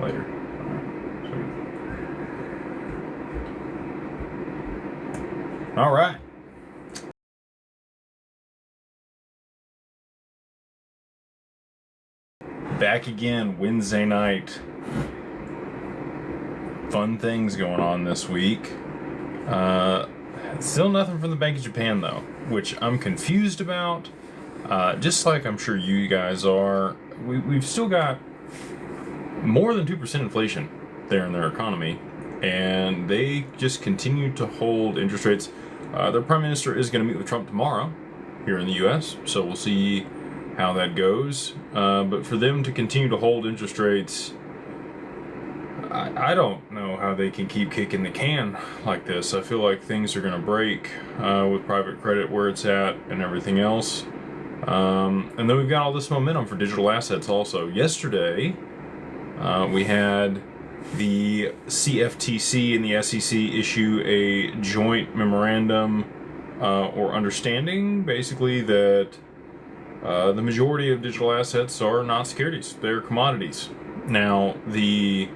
later. All right. Back again Wednesday night. Fun things going on this week. Still nothing from the Bank of Japan though, which I'm confused about. Just like I'm sure you guys are. We've still got more than 2% inflation there in their economy, and they just continue to hold interest rates. Their prime minister is going to meet with Trump tomorrow here in the U.S., so we'll see how that goes. But for them to continue to hold interest rates, I don't know how they can keep kicking the can like this. I feel like things are going to break with private credit where it's at and everything else. And then we've got all this momentum for digital assets also. Yesterday, we had the CFTC and the SEC issue a joint memorandum or understanding, basically, that the majority of digital assets are not securities, they're commodities. Now, the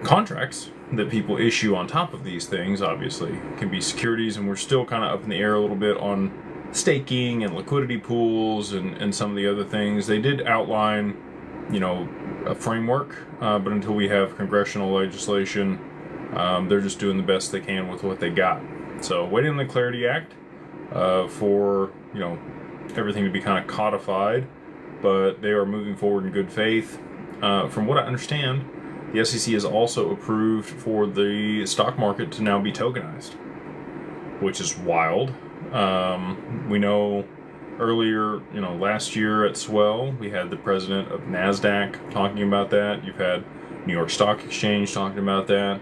contracts that people issue on top of these things, obviously, can be securities, and we're still kind of up in the air a little bit on staking and liquidity pools and some of the other things. They did outline, a framework, but until we have congressional legislation, they're just doing the best they can with what they got. So waiting on the Clarity Act for, everything to be kind of codified, but they are moving forward in good faith. From what I understand, the SEC has also approved for the stock market to now be tokenized, which is wild. We know earlier, last year at Swell, we had the president of NASDAQ talking about that. You've had New York Stock Exchange talking about that.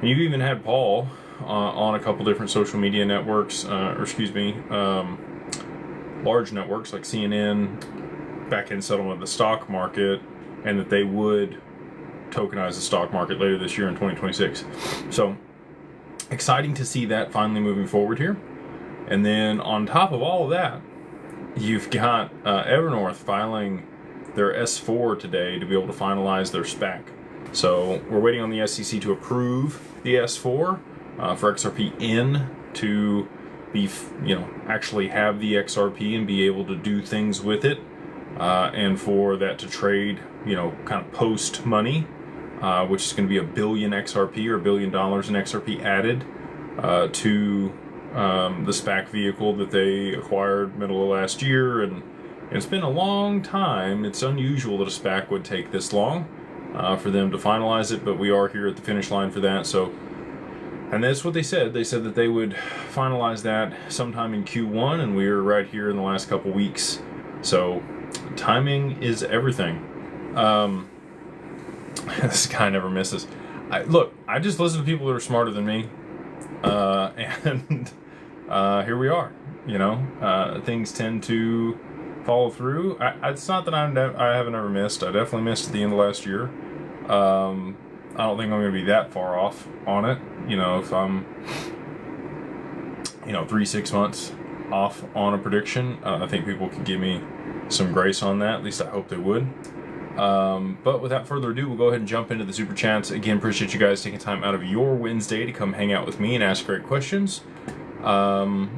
And you've even had Paul on a couple different social media networks, large networks like CNN, back in settlement of the stock market, and that they would tokenize the stock market later this year in 2026. So, exciting to see that finally moving forward here. And then on top of all of that, you've got Evernorth filing their S4 today to be able to finalize their SPAC. So we're waiting on the SEC to approve the S4 for XRP-N to be, actually have the XRP and be able to do things with it, and for that to trade, kind of post money, which is going to be $1 billion XRP or $1 billion in XRP added to the SPAC vehicle that they acquired middle of last year. And it's been a long time. It's unusual that a SPAC would take this long for them to finalize it, but we are here at the finish line for that. So, and that's what they said. They said that they would finalize that sometime in Q1, and we are right here in the last couple weeks. So timing is everything. This guy never misses. I just listen to people that are smarter than me. And here we are. Things tend to follow through. It's not that I haven't ever missed. I definitely missed at the end of last year. I don't think I'm going to be that far off on it. If I'm, 3-6 months off on a prediction, I think people can give me some grace on that. At least I hope they would. But without further ado, we'll go ahead and jump into the super chats. Again, appreciate you guys taking time out of your Wednesday to come hang out with me and ask great questions. And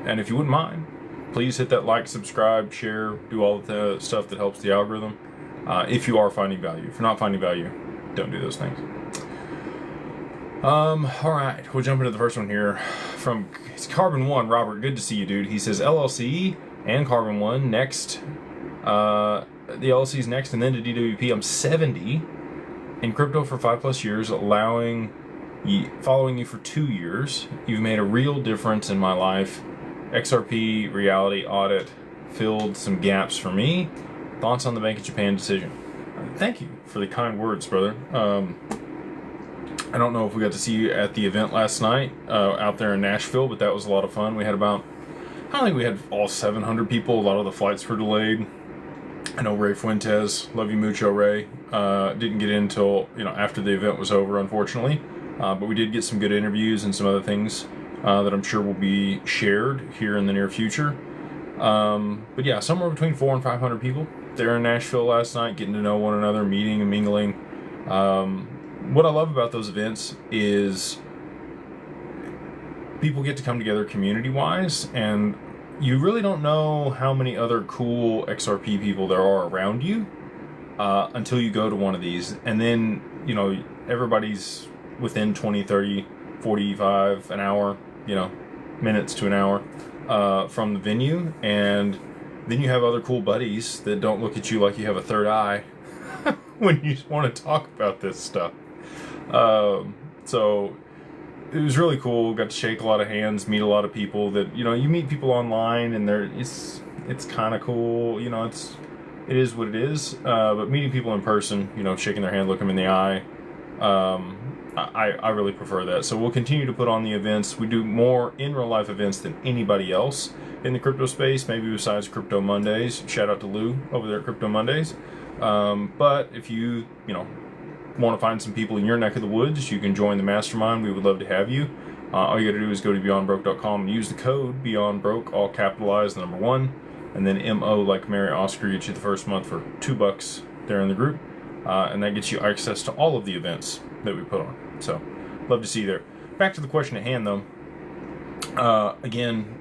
if you wouldn't mind, please hit that like, subscribe, share, do all the stuff that helps the algorithm. If you are finding value. If you're not finding value, don't do those things. All right, we'll jump into the first one here from Carbon One. Robert, good to see you, dude. He says LLC and Carbon One next. The LLC's next, and then to DWP. I'm 70 in crypto for 5+ years, following you for 2 years. You've made a real difference in my life. XRP reality audit filled some gaps for me. Thoughts on the Bank of Japan decision? Thank you for the kind words, brother. I don't know if we got to see you at the event last night out there in Nashville, but that was a lot of fun. We had I don't think we had all 700 people. A lot of the flights were delayed. I know Ray Fuentes, love you mucho, Ray. Didn't get in until after the event was over, unfortunately. But we did get some good interviews and some other things that I'm sure will be shared here in the near future. But yeah, somewhere between 400 and 500 people there in Nashville last night, getting to know one another, meeting and mingling. What I love about those events is people get to come together community-wise, and you really don't know how many other cool XRP people there are around you until you go to one of these. And then, everybody's within 20, 30, 45, an hour, minutes to an hour from the venue. And then you have other cool buddies that don't look at you like you have a third eye when you want to talk about this stuff. So it was really cool. Got to shake a lot of hands, meet a lot of people that, you meet people online, and it's kind of cool. It is what it is. But meeting people in person, shaking their hand, looking them in the eye, I really prefer that. So we'll continue to put on the events. We do more in real life events than anybody else in the crypto space, maybe besides Crypto Mondays. Shout out to Lou over there at Crypto Mondays. But if you want to find some people in your neck of the woods, you can join the mastermind. We would love to have you. All you got to do is go to beyondbroke.com and use the code beyondbroke, all capitalized, the number 1, and then MO like Mary Oscar gets you the first month for $2 there in the group, and that gets you access to all of the events that we put on. So, love to see you there. Back to the question at hand, though. Again,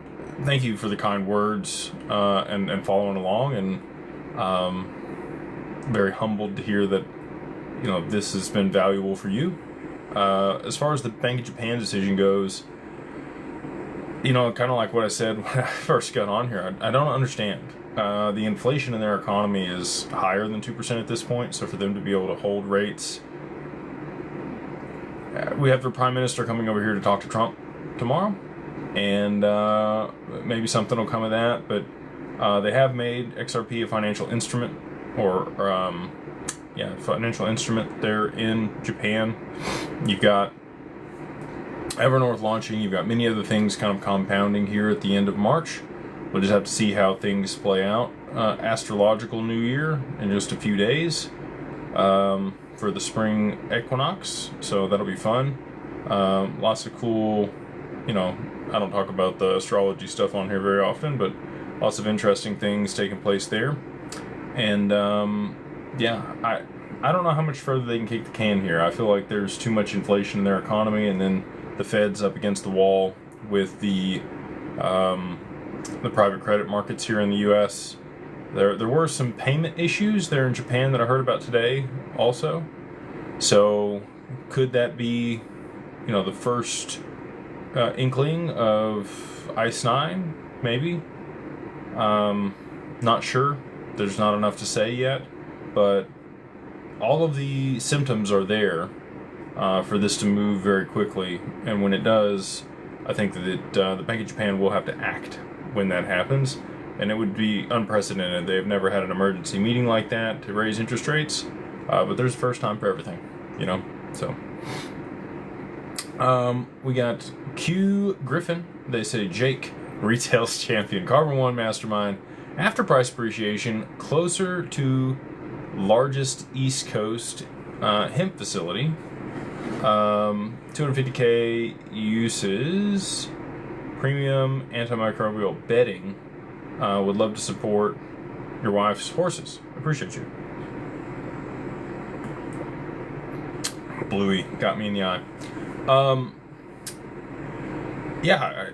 thank you for the kind words and following along, and very humbled to hear that this has been valuable for you. As far as the Bank of Japan decision goes, kind of like what I said when I first got on here, I don't understand. The inflation in their economy is higher than 2% at this point, so for them to be able to hold rates, we have the Prime Minister coming over here to talk to Trump tomorrow, and maybe something will come of that, but they have made XRP a financial instrument, financial instrument there in Japan. You've got Evernorth launching. You've got many other things kind of compounding here at the end of March. We'll just have to see how things play out. Astrological New Year in just a few days for the spring equinox, so that'll be fun. Lots of cool, I don't talk about the astrology stuff on here very often, but lots of interesting things taking place there. And I don't know how much further they can kick the can here. I feel like there's too much inflation in their economy, and then the Fed's up against the wall with the private credit markets here in the U.S. There were some payment issues there in Japan that I heard about today also. So could that be, the first inkling of ICE 9? Maybe. Not sure. There's not enough to say yet, but all of the symptoms are there for this to move very quickly, and when it does, I think that the Bank of Japan will have to act when that happens, and it would be unprecedented. They've never had an emergency meeting like that to raise interest rates, but there's a first time for everything, so. We got Q Griffin. They say, Jake, retail's champion, Carbon One Mastermind, after price appreciation, closer to largest East Coast hemp facility. 250K uses, premium antimicrobial bedding. Would love to support your wife's horses. Appreciate you. Bluey got me in the eye.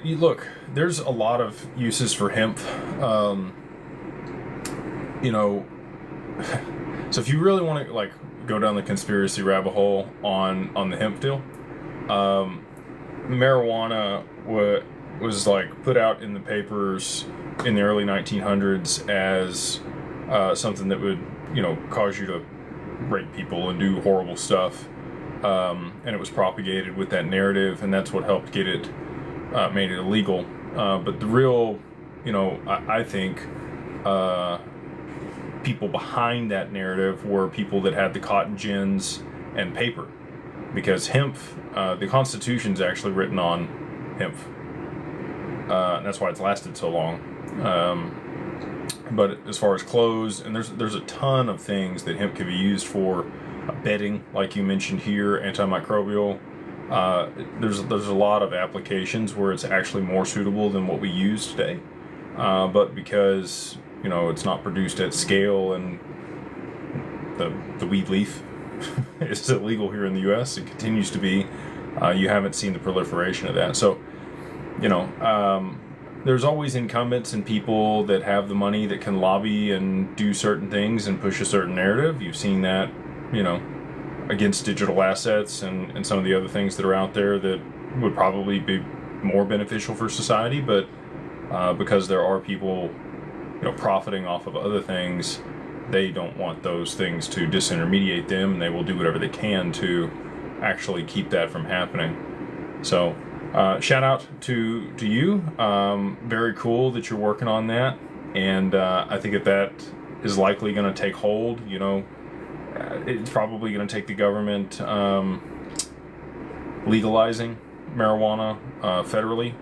Look, there's a lot of uses for hemp. So if you really want to go down the conspiracy rabbit hole on the hemp deal, marijuana was put out in the papers in the early 1900s as something that would cause you to rape people and do horrible stuff, and it was propagated with that narrative, and that's what helped get it made it illegal. But the real, I think people behind that narrative were people that had the cotton gins and paper, because hemp, the Constitution's actually written on hemp, and that's why it's lasted so long. But as far as clothes, and there's a ton of things that hemp can be used for, bedding, like you mentioned here, antimicrobial. There's a lot of applications where it's actually more suitable than what we use today. But because it's not produced at scale, and the weed leaf is illegal here in the U.S. It continues to be. You haven't seen the proliferation of that. So, there's always incumbents and people that have the money that can lobby and do certain things and push a certain narrative. You've seen that, against digital assets and some of the other things that are out there that would probably be more beneficial for society, but because there are people, profiting off of other things, they don't want those things to disintermediate them, and they will do whatever they can to actually keep that from happening. So, shout out to you. Very cool that you're working on that, and I think that is likely going to take hold. It's probably going to take the government legalizing marijuana federally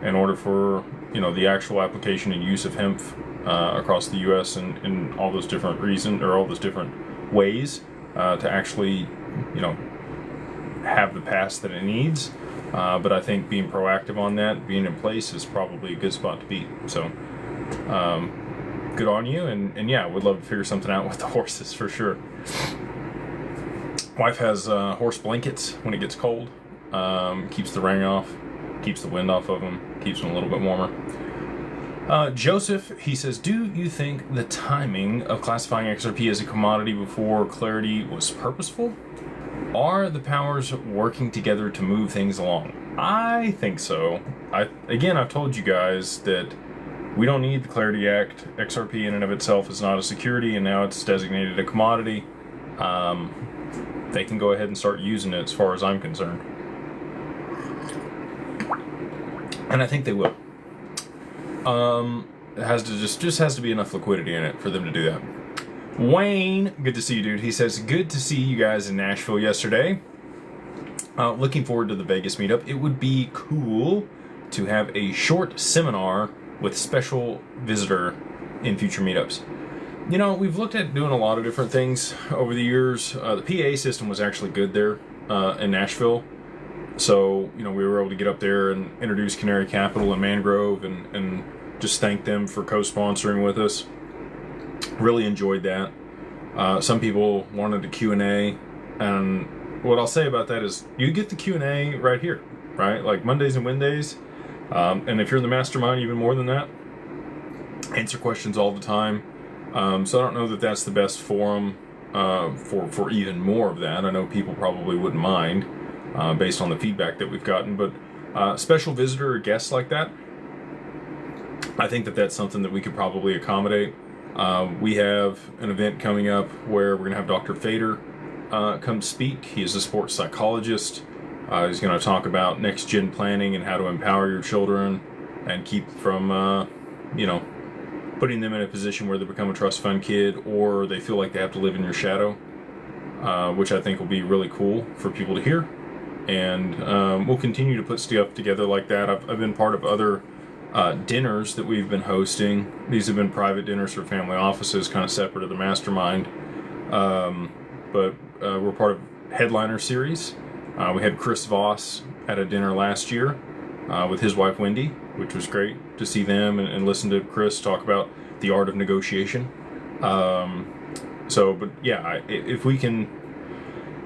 in order for the actual application and use of hemp across the U.S. and in all those different reasons, or all those different ways to actually have the pass that it needs. But I think being proactive on that, being in place, is probably a good spot to be. So good on you, and yeah, would love to figure something out with the horses for sure. Wife has horse blankets when it gets cold. Keeps the rain off, keeps the wind off of them, keeps them a little bit warmer. Joseph, he says, do you think the timing of classifying XRP as a commodity before clarity was purposeful? Are the powers working together to move things along? I think so. I've told you guys that we don't need the Clarity Act. XRP in and of itself is not a security, and now it's designated a commodity. They can go ahead and start using it as far as I'm concerned. And I think they will. It has to just has to be enough liquidity in it for them to do that. Wayne, good to see you, dude. He says, good to see you guys in Nashville yesterday. Looking forward to the Vegas meetup. It would be cool to have a short seminar with special visitor in future meetups. We've looked at doing a lot of different things over the years. The PA system was actually good there in Nashville. So, we were able to get up there and introduce Canary Capital and Mangrove and just thank them for co-sponsoring with us. Really enjoyed that. Some people wanted a Q&A, and what I'll say about that is you get the Q&A right here, right? Like Mondays and Wednesdays. And if you're in the mastermind, even more than that, answer questions all the time. So I don't know that that's the best forum for even more of that. I know people probably wouldn't mind based on the feedback that we've gotten, but special visitor or guests like that, I think that that's something that we could probably accommodate. We have an event coming up where we're going to have Dr. Fader come speak. He is a sports psychologist. He's going to talk about next-gen planning and how to empower your children and keep from, putting them in a position where they become a trust fund kid or they feel like they have to live in your shadow, which I think will be really cool for people to hear. And we'll continue to put stuff together like that. I've been part of other dinners that we've been hosting. These have been private dinners for family offices, kind of separate of the mastermind. But we're part of Headliner Series. We had Chris Voss at a dinner last year with his wife Wendy, which was great to see them and listen to Chris talk about the art of negotiation. But yeah, if we can,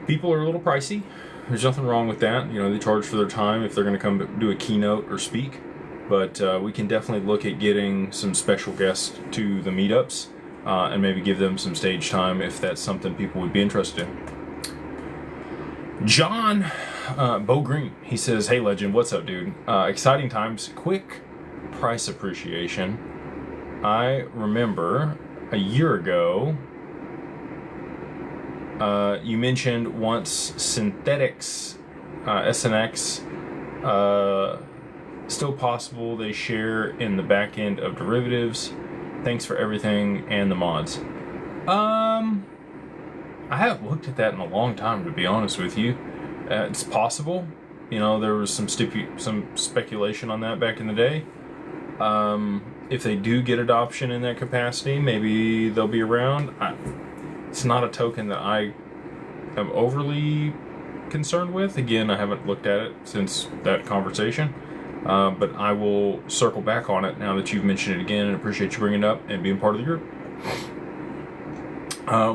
people are a little pricey. There's nothing wrong with that. They charge for their time if they're going to come do a keynote or speak. But we can definitely look at getting some special guests to the meetups and maybe give them some stage time if that's something people would be interested in. John Bo Green, he says, hey legend, what's up dude? Exciting times, quick price appreciation. I remember a year ago you mentioned once synthetics, SNX, still possible they share in the back end of derivatives. Thanks for everything and the mods. I haven't looked at that in a long time, to be honest with you. It's possible. There was some speculation on that back in the day. If they do get adoption in that capacity, maybe they'll be around. It's not a token that I am overly concerned with. Again, I haven't looked at it since that conversation. But I will circle back on it now that you've mentioned it again, and appreciate you bringing it up and being part of the group.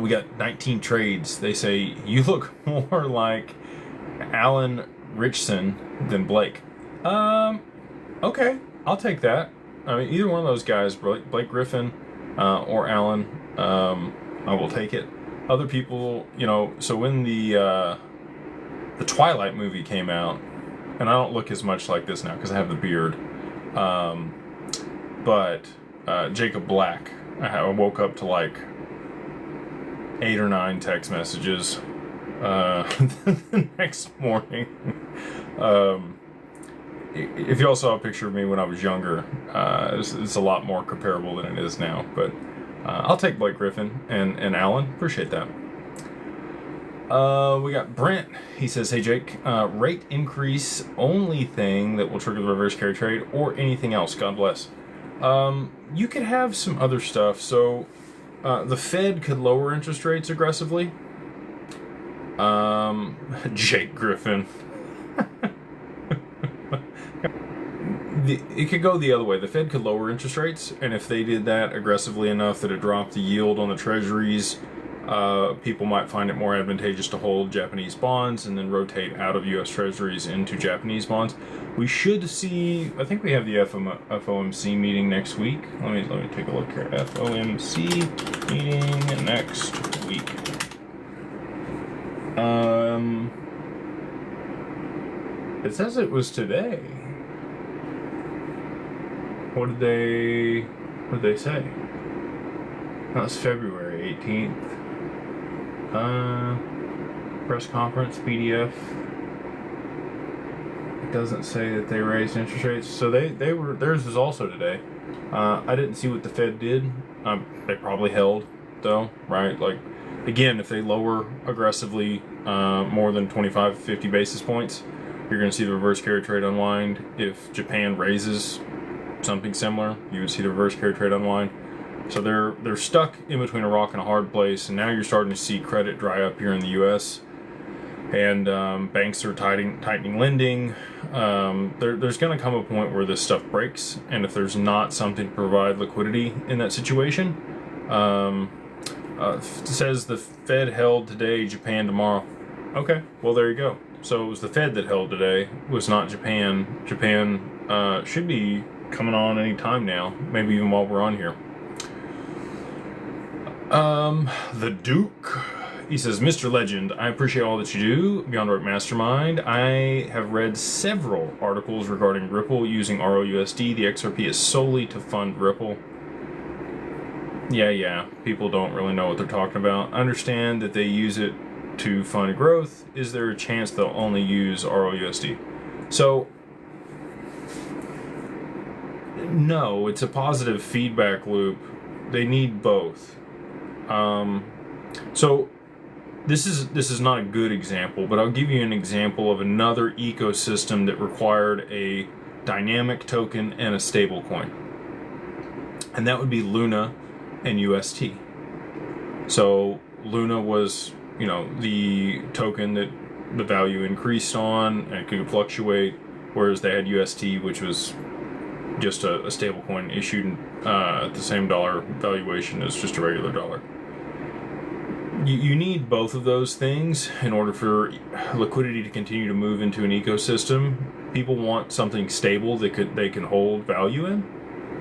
We got 19 trades. They say you look more like Alan Richson than Blake. Okay, I'll take that. I mean, either one of those guys, Blake Griffin or Alan, I will take it. Other people, so when the Twilight movie came out, and I don't look as much like this now because I have the beard, but Jacob Black, I woke up to like 8 or 9 text messages the next morning. If y'all saw a picture of me when I was younger, it's a lot more comparable than it is now. But I'll take Blake Griffin and Alan. Appreciate that. We got Brent. He says, "Hey Jake, rate increase only thing that will trigger the reverse carry trade, or anything else? God bless." You could have some other stuff. So the Fed could lower interest rates aggressively. Jake Griffin. It could go the other way. The Fed could lower interest rates, and if they did that aggressively enough that it dropped the yield on the treasuries, people might find it more advantageous to hold Japanese bonds and then rotate out of U.S. treasuries into Japanese bonds. We should see, I think we have the FOMC meeting next week. Let me take a look here. FOMC meeting next week. It says it was today. What did they say? That was February 18th. Press conference PDF. It doesn't say that they raised interest rates. So theirs was also today. I didn't see what the Fed did. They probably held though, right? Like, again, if they lower aggressively more than 25, 50 basis points, you're going to see the reverse carry trade unwind. If Japan raises something similar, you would see the reverse carry trade unwind. So they're stuck in between a rock and a hard place, and now you're starting to see credit dry up here in the U.S. and banks are tightening lending. There's going to come a point where this stuff breaks, and if there's not something to provide liquidity in that situation, it says the Fed held today, Japan tomorrow. Okay, well there you go. So it was the Fed that held today, it was not Japan. Japan should be coming on any time now, maybe even while we're on here. The Duke, he says, "Mr. Legend, I appreciate all that you do, Beyond Work Mastermind. I have read several articles regarding Ripple using ROUSD. The XRP is solely to fund Ripple." Yeah, people don't really know what they're talking about. I understand that they use it to fund growth. Is there a chance they'll only use ROUSD? So, no, it's a positive feedback loop. They need both. So this is not a good example, but I'll give you an example of another ecosystem that required a dynamic token and a stable coin. And that would be Luna and UST. So Luna was, the token that the value increased on and it could fluctuate, whereas they had UST, which was just a stable coin issued at the same dollar valuation as just a regular dollar. You need both of those things in order for liquidity to continue to move into an ecosystem. People want something stable that they can hold value in,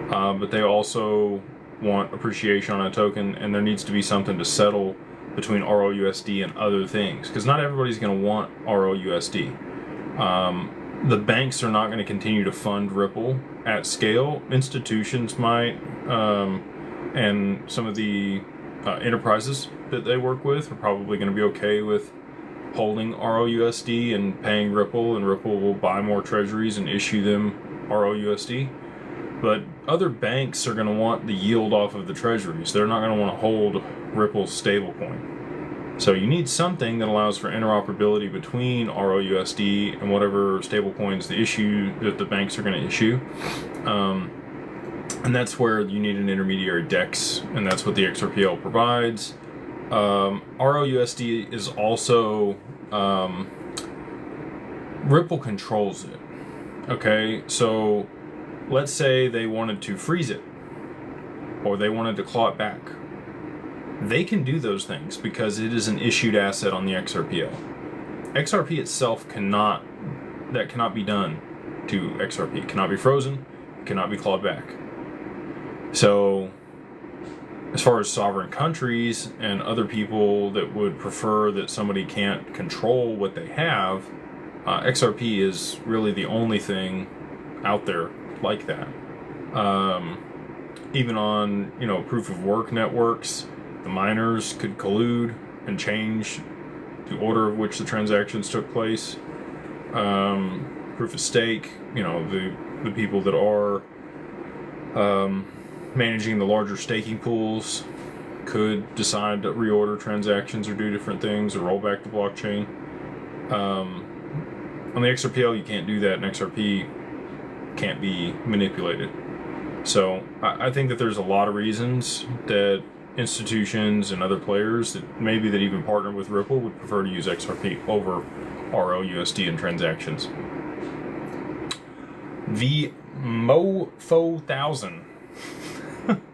but they also want appreciation on a token, and there needs to be something to settle between ROUSD and other things, because not everybody's going to want ROUSD. The banks are not going to continue to fund Ripple at scale. Institutions might, and some of the enterprises that they work with are probably going to be okay with holding ROUSD and paying Ripple, and Ripple will buy more treasuries and issue them ROUSD. But other banks are going to want the yield off of the treasuries. They're not going to want to hold Ripple's stablecoin. So you need something that allows for interoperability between ROUSD and whatever stablecoins that the banks are going to issue. And that's where you need an intermediary DEX, and that's what the XRPL provides. ROUSD is also, Ripple controls it. Okay, so let's say they wanted to freeze it, or they wanted to claw it back. They can do those things because it is an issued asset on the XRPL. XRP itself cannot be done to XRP. It cannot be frozen, it cannot be clawed back. So, as far as sovereign countries and other people that would prefer that somebody can't control what they have, XRP is really the only thing out there like that. Even on, proof of work networks, the miners could collude and change the order of which the transactions took place. Proof of stake, the people that are managing the larger staking pools could decide to reorder transactions or do different things or roll back the blockchain. On the XRPL, you can't do that, and XRP can't be manipulated. So I think that there's a lot of reasons that institutions and other players that even partner with Ripple would prefer to use XRP over RLUSD in transactions. The Mofo1000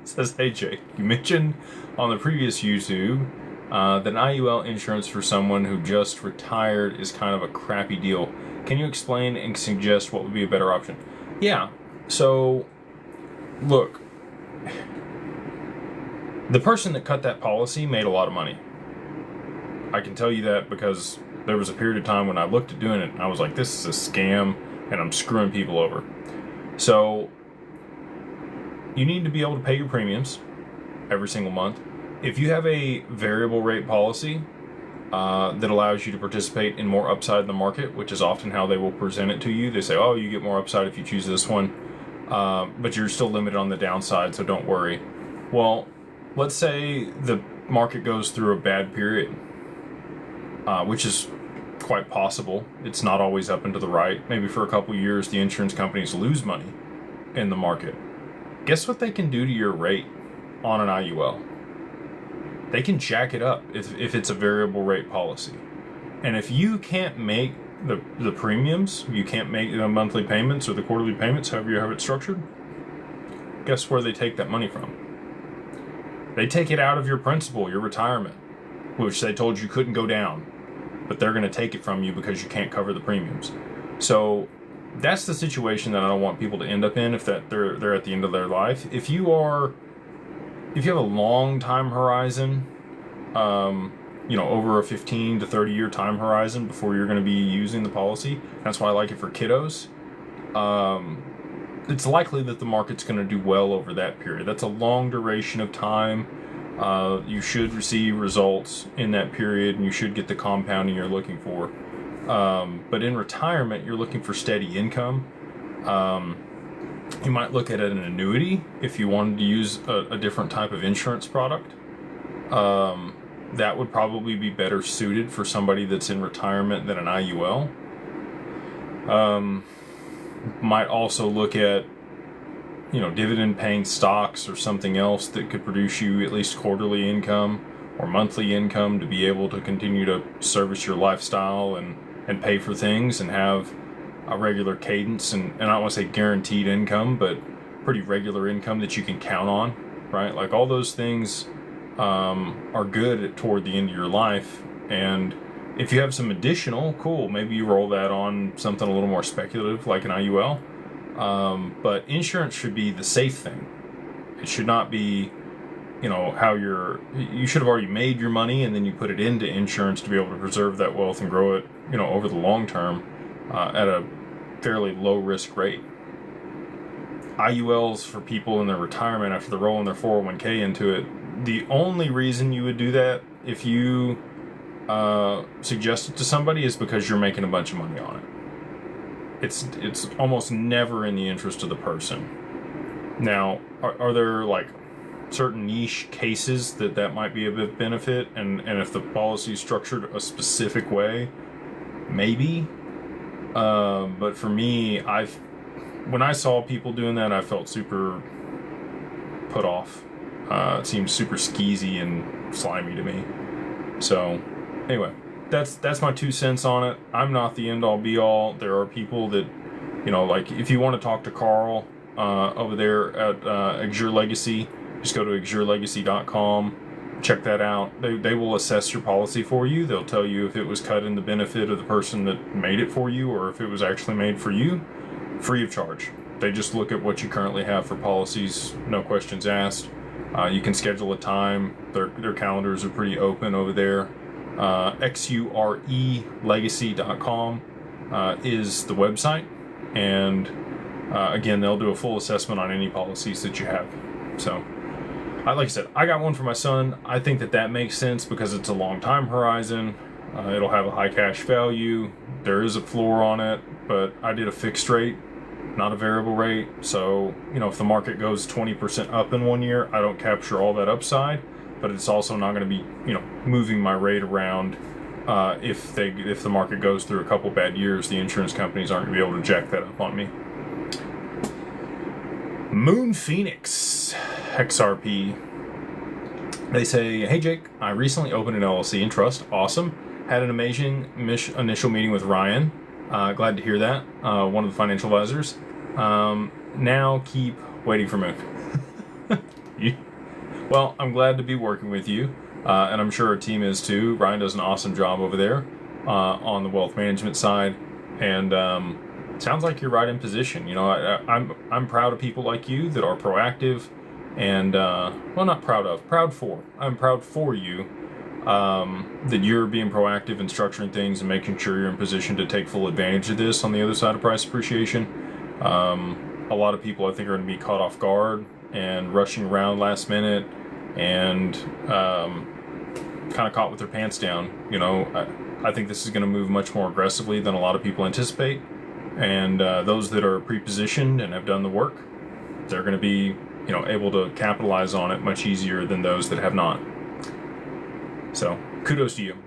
says, "Hey Jay, you mentioned on the previous YouTube that an IUL insurance for someone who just retired is kind of a crappy deal. Can you explain and suggest what would be a better option?" Yeah, so look, the person that cut that policy made a lot of money. I can tell you that because there was a period of time when I looked at doing it and I was like, this is a scam and I'm screwing people over. So you need to be able to pay your premiums every single month. If you have a variable rate policy that allows you to participate in more upside in the market, which is often how they will present it to you. They say, oh, you get more upside if you choose this one, but you're still limited on the downside, so don't worry. Well, let's say the market goes through a bad period, which is quite possible. It's not always up and to the right. Maybe for a couple years, the insurance companies lose money in the market. Guess what they can do to your rate on an IUL? They can jack it up if it's a variable rate policy. And if you can't make the premiums, you can't make the monthly payments or the quarterly payments, however you have it structured, guess where they take that money from? They take it out of your principal, your retirement, which they told you couldn't go down, but they're going to take it from you because you can't cover the premiums. So that's the situation that I don't want people to end up in if they're at the end of their life. If you have a long time horizon, over a 15 to 30 year time horizon before you're going to be using the policy, that's why I like it for kiddos. It's likely that the market's going to do well over that period. That's a long duration of time. You should receive results in that period, and you should get the compounding you're looking for. But in retirement, you're looking for steady income. You might look at an annuity if you wanted to use a different type of insurance product. That would probably be better suited for somebody that's in retirement than an IUL. Might also look at, dividend-paying stocks or something else that could produce you at least quarterly income or monthly income to be able to continue to service your lifestyle and pay for things and have a regular cadence and I don't want to say guaranteed income, but pretty regular income that you can count on, right? Like all those things are good toward the end of your life. And if you have some additional, cool, maybe you roll that on something a little more speculative like an IUL. But insurance should be the safe thing. It should not be, how you should have already made your money and then you put it into insurance to be able to preserve that wealth and grow it, over the long term at a fairly low risk rate. IULs for people in their retirement after they're rolling their 401k into it, the only reason you would do that if you suggest it to somebody is because you're making a bunch of money on it. It's almost never in the interest of the person. Now, are there like certain niche cases that might be a bit benefit, and if the policy is structured a specific way, maybe. But for me, when I saw people doing that, I felt super put off. It seemed super skeezy and slimy to me. So, anyway, that's my 2 cents on it. I'm not the end all be all. There are people that You know, like if you want to talk to Carl over there at Exure Legacy, just go to exurelegacy.com. Check that out. They will assess your policy for you. They'll tell you if it was cut in the benefit of the person that made it for you or if it was actually made for you, free of charge. They just look at what you currently have for policies, no questions asked. You can schedule a time. Their calendars are pretty open over there. XURElegacy.com is the website. And again, they'll do a full assessment on any policies that you have. So, like I said, I got one for my son. I think that makes sense because it's a long time horizon. It'll have a high cash value. There is a floor on it, but I did a fixed rate, not a variable rate. So, you know, if the market goes 20% up in 1 year, I don't capture all that upside, but it's also not going to be, you know, moving my rate around. If the market goes through a couple bad years, the insurance companies aren't going to be able to jack that up on me. Moon Phoenix XRP. They say, hey Jake, I recently opened an LLC and trust. Awesome. Had an amazing initial meeting with Ryan. Glad to hear that. One of the financial advisors. Now keep waiting for Moon. Well, I'm glad to be working with you. And I'm sure our team is too. Ryan does an awesome job over there on the wealth management side. And sounds like you're right in position. You know, I'm proud of people like you that are proactive and, well, not proud of, proud for. I'm proud for you that you're being proactive and structuring things and making sure you're in position to take full advantage of this on the other side of price appreciation. A lot of people, I think, are going to be caught off guard and rushing around last minute and kind of caught with their pants down. You know, I think this is going to move much more aggressively than a lot of people anticipate. And those that are pre-positioned and have done the work, they're going to be, you know, able to capitalize on it much easier than those that have not. So, kudos to you.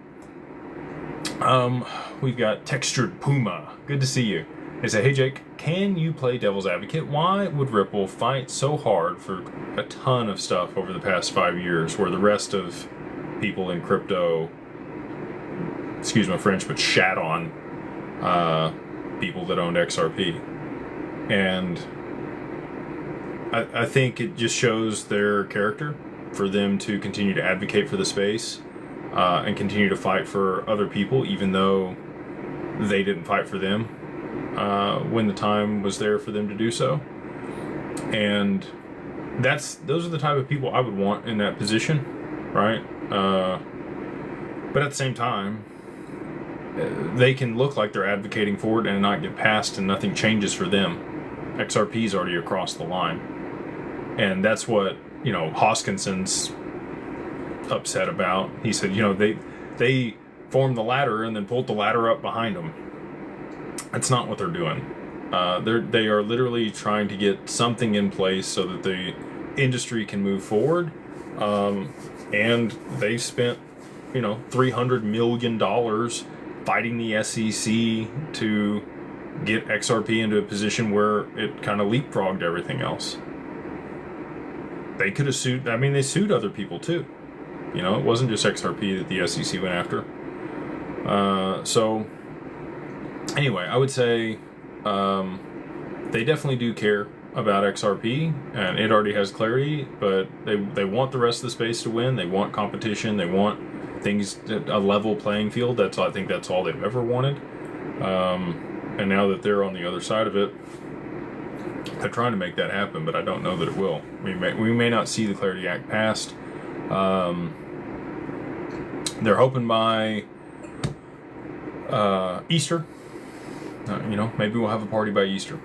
We've got Textured Puma. Good to see you. They say, hey Jake, can you play devil's advocate? Why would Ripple fight so hard for a ton of stuff over the past 5 years where the rest of people in crypto, excuse my French, but shat on people that owned XRP? And I think it just shows their character for them to continue to advocate for the space and continue to fight for other people, even though they didn't fight for them when the time was there for them to do so. And those are the type of people I would want in that position, right? But at the same time, they can look like they're advocating for it and not get passed and nothing changes for them. XRP is already across the line. And that's what, you know, Hoskinson's upset about. He said, you know, they formed the ladder and then pulled the ladder up behind them. That's not what they're doing. They are literally trying to get something in place so that the industry can move forward. And they spent, you know, $300 million fighting the SEC to get XRP into a position where it kind of leapfrogged everything else. They could have sued. I mean, they sued other people too. You know, it wasn't just XRP that the SEC went after. So, anyway, I would say they definitely do care about XRP, and it already has clarity, but they want the rest of the space to win. They want competition. They want things, a level playing field. I think that's all they've ever wanted. And now that they're on the other side of it, they're trying to make that happen, but I don't know that it will. We may not see the Clarity Act passed. They're hoping by Easter. You know, maybe we'll have a party by Easter.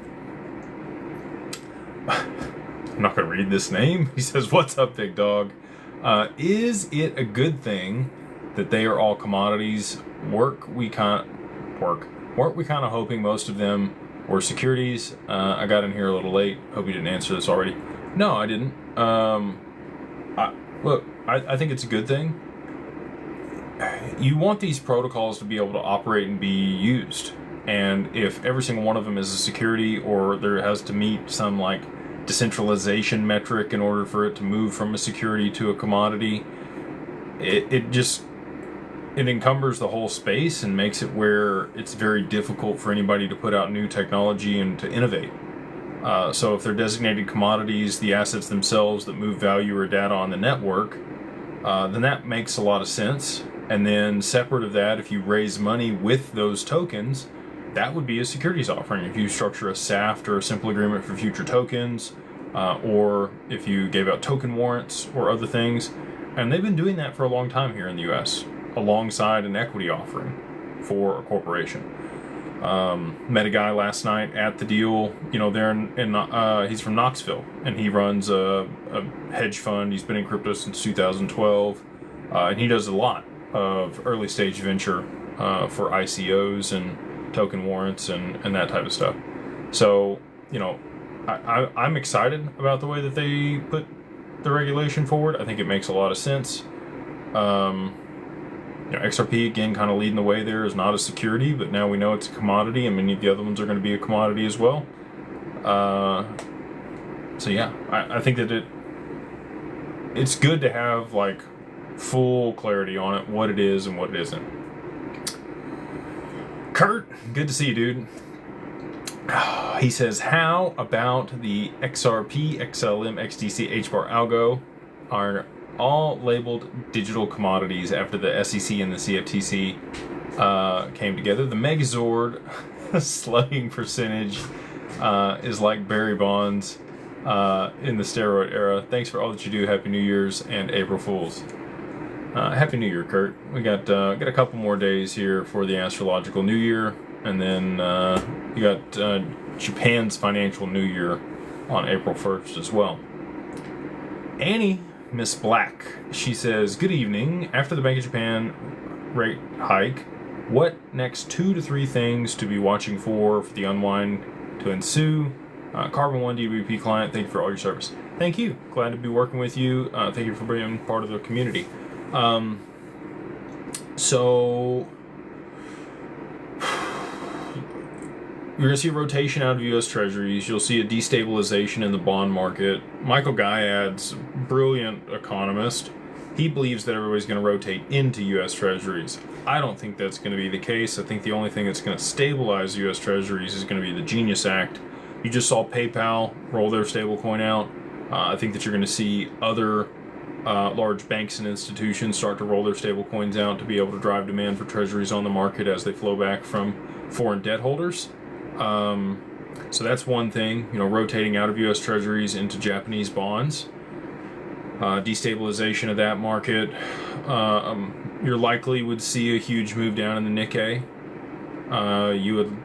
I'm not going to read this name. He says, what's up, big dog? Is it a good thing that they are all commodities? Weren't we kind of hoping most of them were securities? I got in here a little late. Hope you didn't answer this already. No, I didn't. I think it's a good thing. You want these protocols to be able to operate and be used. And if every single one of them is a security, or there has to meet some like decentralization metric in order for it to move from a security to a commodity, it just it encumbers the whole space and makes it where it's very difficult for anybody to put out new technology and to innovate. So if they're designated commodities, the assets themselves that move value or data on the network, then that makes a lot of sense. And then separate of that, if you raise money with those tokens, that would be a securities offering. If you structure a SAFT or a simple agreement for future tokens, or if you gave out token warrants or other things. And they've been doing that for a long time here in the US, alongside an equity offering for a corporation. Met a guy last night at the deal, there he's from Knoxville, and he runs a hedge fund. He's been in crypto since 2012, and he does a lot of early stage venture for ICOs and token warrants and that type of stuff. So, I'm excited about the way that they put the regulation forward. I think it makes a lot of sense. XRP, again, kind of leading the way there, is not a security, but now we know it's a commodity, and many of the other ones are going to be a commodity as well. So yeah, I think that it's good to have like full clarity on it, what it is and what it isn't. Kurt, good to see you, dude. He says, how about the XRP, XLM, XDC, HBAR, Algo are all labeled digital commodities after the SEC and the CFTC came together? The Megazord slugging percentage is like Barry Bonds in the steroid era. Thanks for all that you do. Happy New Year's and April Fools. Happy New Year, Kurt. We got a couple more days here for the astrological New Year, and then you got Japan's financial New Year on April 1st as well. Annie, Miss Black, she says, good evening. After the Bank of Japan rate hike, what next 2 to 3 things to be watching for the unwind to ensue? Carbon One DWP client, thank you for all your service. Thank you. Glad to be working with you. Thank you for being part of the community. So you're going to see a rotation out of U.S. Treasuries. You'll see a destabilization in the bond market. Michael Guyad's brilliant economist. He believes that everybody's going to rotate into U.S. Treasuries. I don't think that's going to be the case. I think the only thing that's going to stabilize U.S. Treasuries is going to be the Genius Act. You just saw PayPal roll their stablecoin out. I think that you're going to see other large banks and institutions start to roll their stablecoins out to be able to drive demand for treasuries on the market as they flow back from foreign debt holders. So that's one thing, rotating out of U.S. Treasuries into Japanese bonds. Destabilization of that market. You likely would see a huge move down in the Nikkei. You would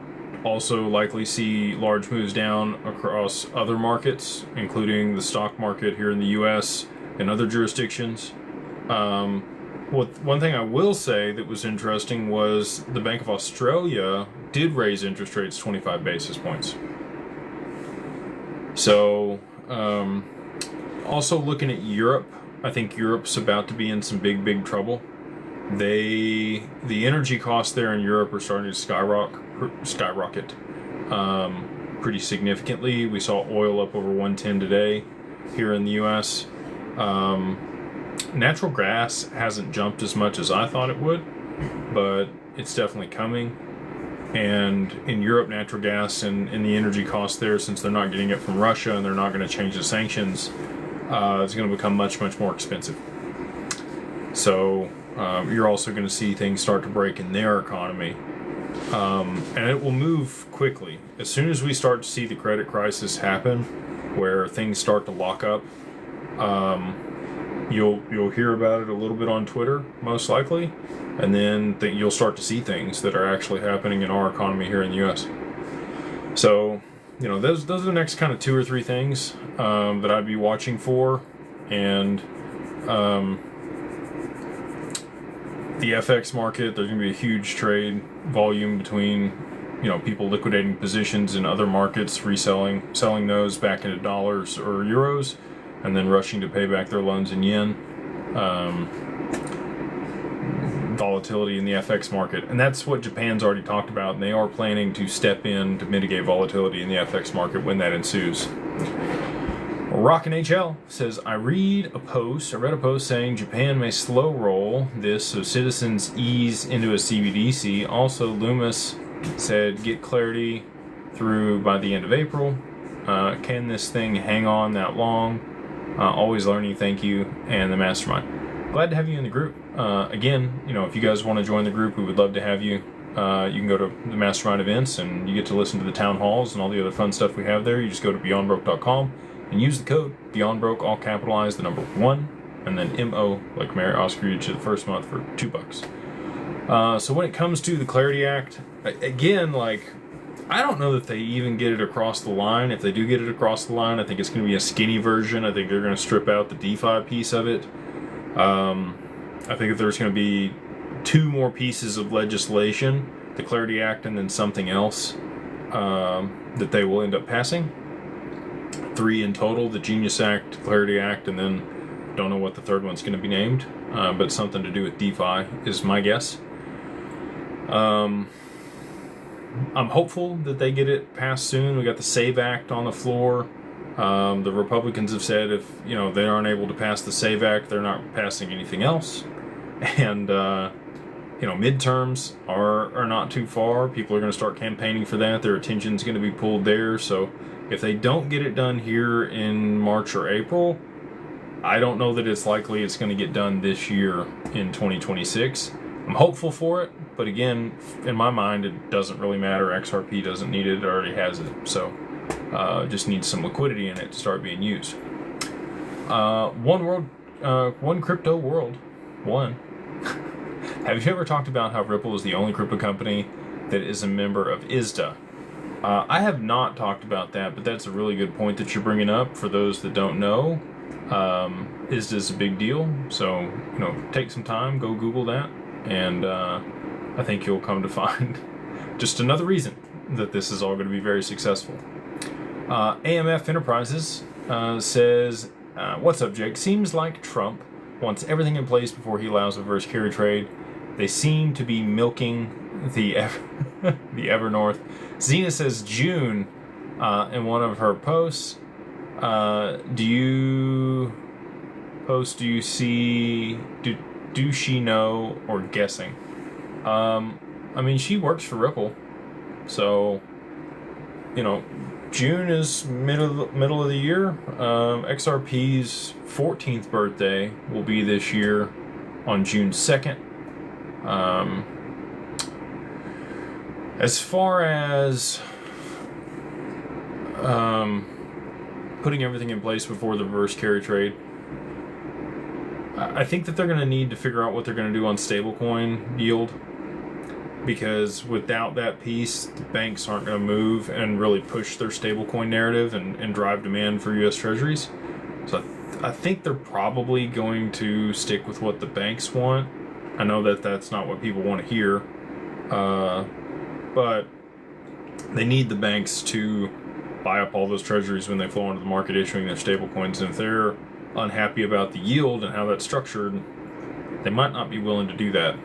also likely see large moves down across other markets, including the stock market here in the U.S. and other jurisdictions. One thing I will say that was interesting was the Bank of Australia did raise interest rates 25 basis points. So, also looking at Europe, I think Europe's about to be in some big trouble. The energy costs there in Europe are starting to skyrocket pretty significantly. We saw oil up over 110 today here in the U.S. Natural gas hasn't jumped as much as I thought it would, but it's definitely coming. And in Europe, natural gas and the energy costs there, since they're not getting it from Russia and they're not going to change the sanctions, it's going to become much more expensive. So you're also going to see things start to break in their economy. And it will move quickly. As soon as we start to see the credit crisis happen, where things start to lock up, you'll hear about it a little bit on Twitter, most likely, and then you'll start to see things that are actually happening in our economy here in the U.S. So, those are the next kind of 2 or 3 things that I'd be watching for, and the FX market. There's going to be a huge trade volume between, people liquidating positions in other markets, selling those back into dollars or euros, and then rushing to pay back their loans in yen. Volatility in the FX market, and that's what Japan's already talked about, and they are planning to step in to mitigate volatility in the FX market when that ensues. Rockin' HL says, I read a post saying Japan may slow roll this so citizens ease into a CBDC. Also, Loomis said, get clarity through by the end of April. Can this thing hang on that long? Always learning, thank you, and the mastermind. Glad to have you in the group. Again, if you guys want to join the group, we would love to have you. You can go to the mastermind events and you get to listen to the town halls and all the other fun stuff we have there. You just go to beyondbroke.com and use the code BeyondBroke, all capitalized, the number 1, and then MO, like Mary Oscar, each of the first month for $2. So when it comes to the Clarity Act, again, I don't know that they even get it across the line. If they do get it across the line, I think it's going to be a skinny version. I think they're going to strip out the DeFi piece of it. I think that there's going to be 2 more pieces of legislation, the Clarity Act and then something else that they will end up passing. 3 in total, the Genius Act, Clarity Act, and then don't know what the third one's going to be named, but something to do with DeFi is my guess. I'm hopeful that they get it passed soon. We got the SAVE Act on the floor. The Republicans have said if they aren't able to pass the SAVE Act, they're not passing anything else. And midterms are not too far. People are going to start campaigning for that. Their attention's going to be pulled there. So if they don't get it done here in March or April, I don't know that it's likely it's going to get done this year in 2026. I'm hopeful for it, but again, in my mind, it doesn't really matter. XRP doesn't need it. It already has it. So just needs some liquidity in it to start being used. One crypto world. Have you ever talked about how Ripple is the only crypto company that is a member of ISDA? I have not talked about that, but that's a really good point that you're bringing up. For those that don't know, ISDA is a big deal. So, take some time, go Google that, and I think you'll come to find just another reason that this is all going to be very successful. AMF Enterprises says, what's up, Jake? Seems like Trump wants everything in place before he allows reverse carry trade. They seem to be milking the Evernorth. Zena says June in one of her posts. Do you see, do she know, or guessing? She works for Ripple. So, June is middle of the year. XRP's 14th birthday will be this year on June 2nd. As far as putting everything in place before the reverse carry trade, I think that they're going to need to figure out what they're going to do on stablecoin yield, because without that piece, the banks aren't going to move and really push their stablecoin narrative and drive demand for U.S. Treasuries. So I think they're probably going to stick with what the banks want. I know that that's not what people want to hear, but they need the banks to buy up all those treasuries when they flow into the market issuing their stablecoins. And if they're unhappy about the yield and how that's structured, they might not be willing to do that.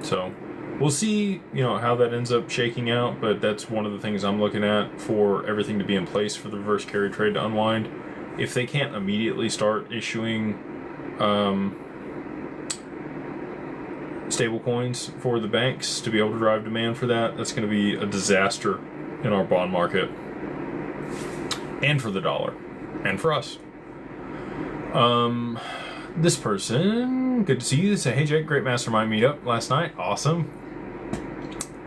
So we'll see, how that ends up shaking out, but that's one of the things I'm looking at for everything to be in place for the reverse carry trade to unwind. If they can't immediately start issuing stable coins for the banks to be able to drive demand for that, that's going to be a disaster in our bond market and for the dollar and for us. This person, good to see you. They say, hey Jake, great mastermind meetup last night. Awesome.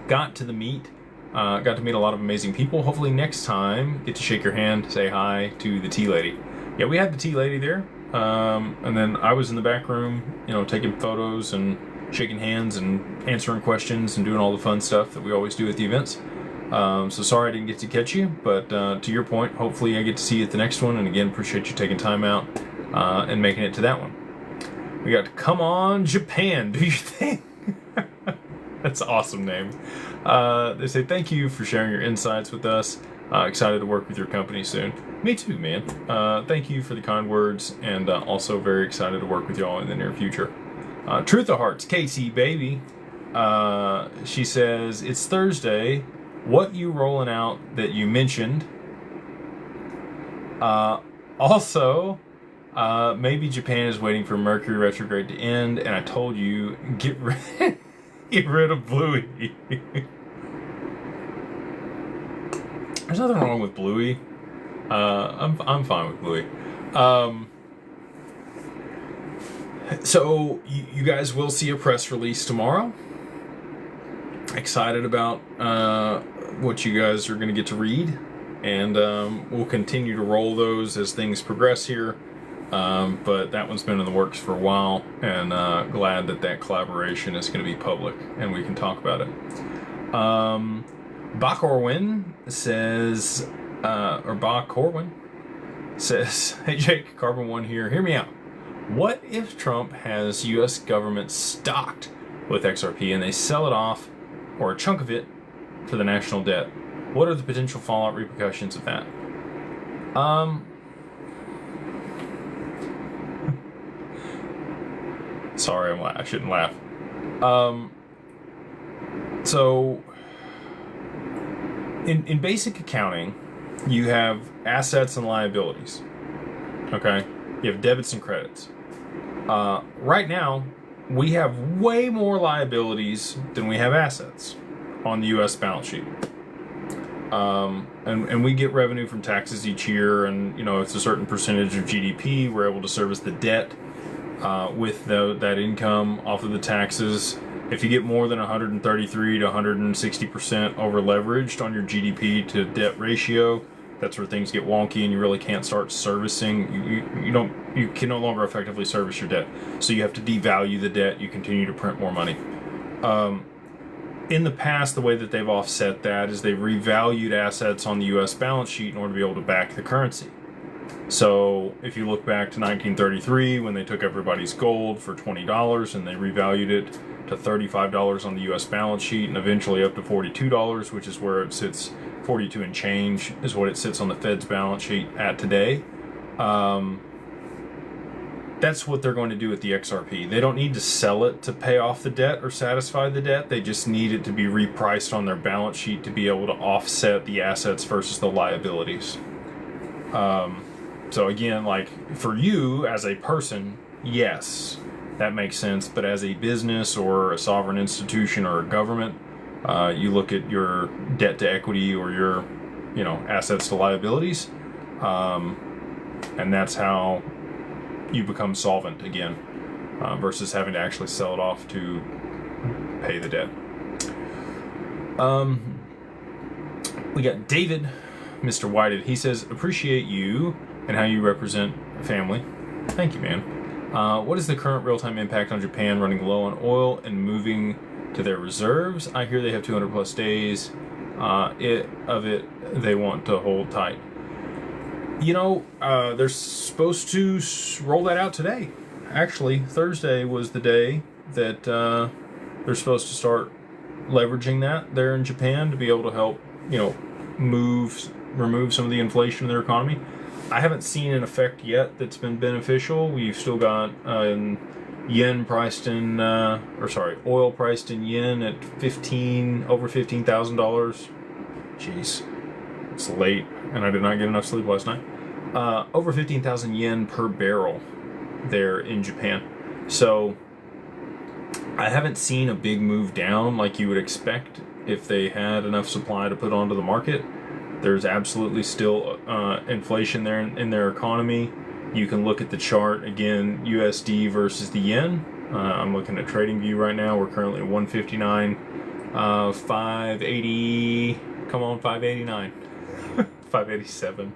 Got to meet a lot of amazing people. Hopefully next time get to shake your hand, say hi to the tea lady. Yeah, we had the tea lady there. And then I was in the back room, taking photos and shaking hands and answering questions and doing all the fun stuff that we always do at the events. So sorry I didn't get to catch you, but to your point, hopefully I get to see you at the next one. And again, appreciate you taking time out and making it to that one. We got Come On Japan, do you think? That's an awesome name. They say, thank you for sharing your insights with us. Excited to work with your company soon. Me too, man. Thank you for the kind words, and also very excited to work with y'all in the near future. Truth of Hearts, Casey, baby. She says, it's Thursday. What you rolling out that you mentioned Also, maybe Japan is waiting for Mercury retrograde to end, and I told you, get rid of Bluey. There's nothing wrong with Bluey. I'm fine with Bluey. So you guys will see a press release tomorrow. Excited about what you guys are going to get to read, and we'll continue to roll those as things progress here. But that one's been in the works for a while, and glad that collaboration is going to be public and we can talk about it. Bach Orwin says, hey Jake, Carbon One here, hear me out. What if Trump has U.S. government stocked with XRP and they sell it off, or a chunk of it, for the national debt? What are the potential fallout repercussions of that? Sorry, I shouldn't laugh. So, in basic accounting, you have assets and liabilities. Okay? You have debits and credits. Right now, we have way more liabilities than we have assets on the U.S. balance sheet. And we get revenue from taxes each year, and it's a certain percentage of GDP. We're able to service the debt with that income off of the taxes. If you get more than 133 to 160% over leveraged on your GDP to debt ratio, that's where things get wonky and you really can't start servicing. You can no longer effectively service your debt. So you have to devalue the debt. You continue to print more money. In the past, the way that they've offset that is they've revalued assets on the U.S. balance sheet in order to be able to back the currency. So if you look back to 1933, when they took everybody's gold for $20 and they revalued it to $35 on the U.S. balance sheet and eventually up to $42, which is where it sits, 42 and change is what it sits on the Fed's balance sheet at today. That's what they're going to do with the XRP. They don't need to sell it to pay off the debt or satisfy the debt. They just need it to be repriced on their balance sheet to be able to offset the assets versus the liabilities. So again, like for you as a person, yes, that makes sense. But as a business or a sovereign institution or a government, you look at your debt to equity or your, assets to liabilities, and that's how you become solvent again, versus having to actually sell it off to pay the debt. We got David, Mr. Whited. He says, appreciate you and how you represent family. Thank you, man. What is the current real-time impact on Japan running low on oil and moving to their reserves? I hear they have 200 plus days they want to hold tight. They're supposed to roll that out today. Actually, Thursday was the day that they're supposed to start leveraging that there in Japan to be able to help, remove some of the inflation in their economy. I haven't seen an effect yet that's been beneficial. We've still got oil priced in yen at over $15,000. Jeez, it's late, and I did not get enough sleep last night. Over 15,000 yen per barrel there in Japan. So I haven't seen a big move down like you would expect if they had enough supply to put onto the market. There's absolutely still inflation there in their economy. You can look at the chart again, USD versus the yen. I'm looking at TradingView right now. We're currently at 159, 580. Come on, 589, 587.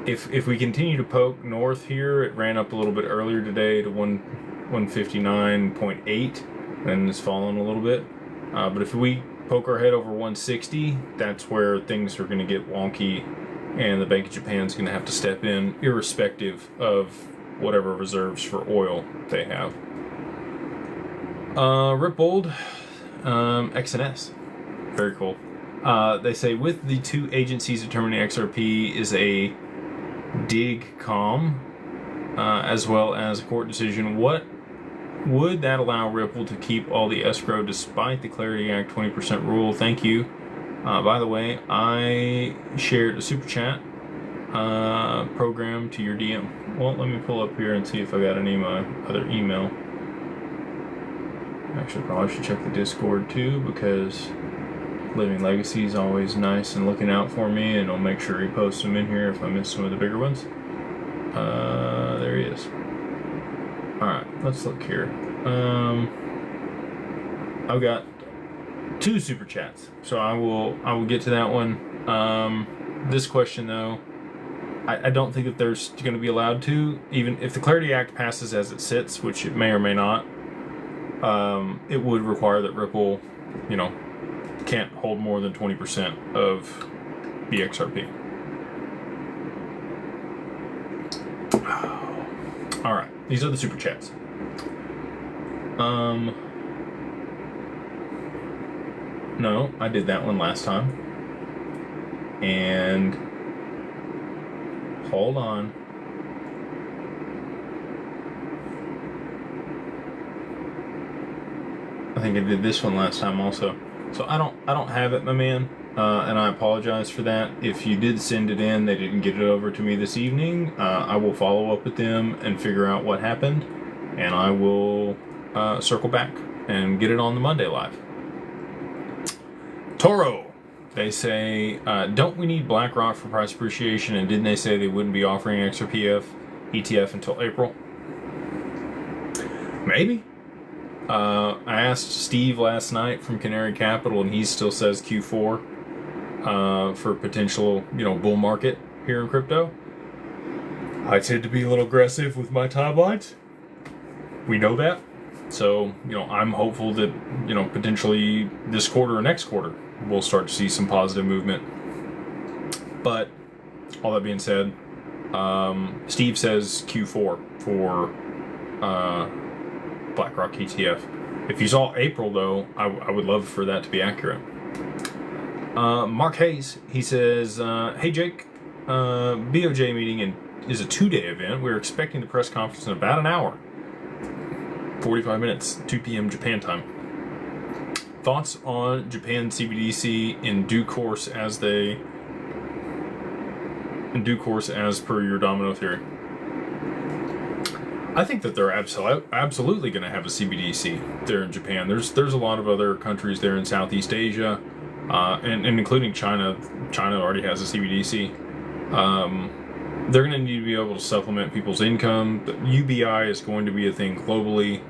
If we continue to poke north here, it ran up a little bit earlier today to 159.8 and it's fallen a little bit. But if we poke our head over 160, that's where things are going to get wonky, and the Bank of Japan is going to have to step in, irrespective of whatever reserves for oil they have. Rippled, XNS, very cool. They say with the two agencies determining XRP is a DIGCOM, as well as a court decision, what would that allow Ripple to keep all the escrow despite the Clarity Act 20% rule? Thank you. By the way, I shared a super chat program to your DM. Well, let me pull up here and see if I got any of my other email. Actually, probably should check the Discord too, because Living Legacy is always nice and looking out for me, and I'll make sure he posts them in here if I miss some of the bigger ones. There he is. Alright, let's look here. I've got 2 super chats, so I will get to that one. This question though, I don't think that there's going to be allowed to, even if the Clarity Act passes as it sits, which it may or may not. It would require that Ripple, can't hold more than 20% of the XRP. All right, these are the super chats. No, I did that one last time. And hold on. I think I did this one last time also. So I don't have it, my man, and I apologize for that. If you did send it in, they didn't get it over to me this evening. I will follow up with them and figure out what happened, and I will circle back and get it on the Monday live. Toro, they say, don't we need BlackRock for price appreciation? And didn't they say they wouldn't be offering XRP ETF until April? Maybe. I asked Steve last night from Canary Capital, and he still says Q4 for potential, bull market here in crypto. I tend to be a little aggressive with my timelines. We know that. So, I'm hopeful that, potentially this quarter or next quarter, we'll start to see some positive movement. But, all that being said, Steve says Q4 for BlackRock ETF. If you saw April, though, I would love for that to be accurate. Mark Hayes, he says, hey Jake, BOJ meeting is a 2-day event. We're expecting the press conference in about an hour. 45 minutes, 2 p.m. Japan time. Thoughts on Japan CBDC in due course as per your domino theory? I think that they're absolutely going to have a CBDC there in Japan. There's a lot of other countries there in Southeast Asia, and including China. China already has a CBDC. They're going to need to be able to supplement people's income. The UBI is going to be a thing globally.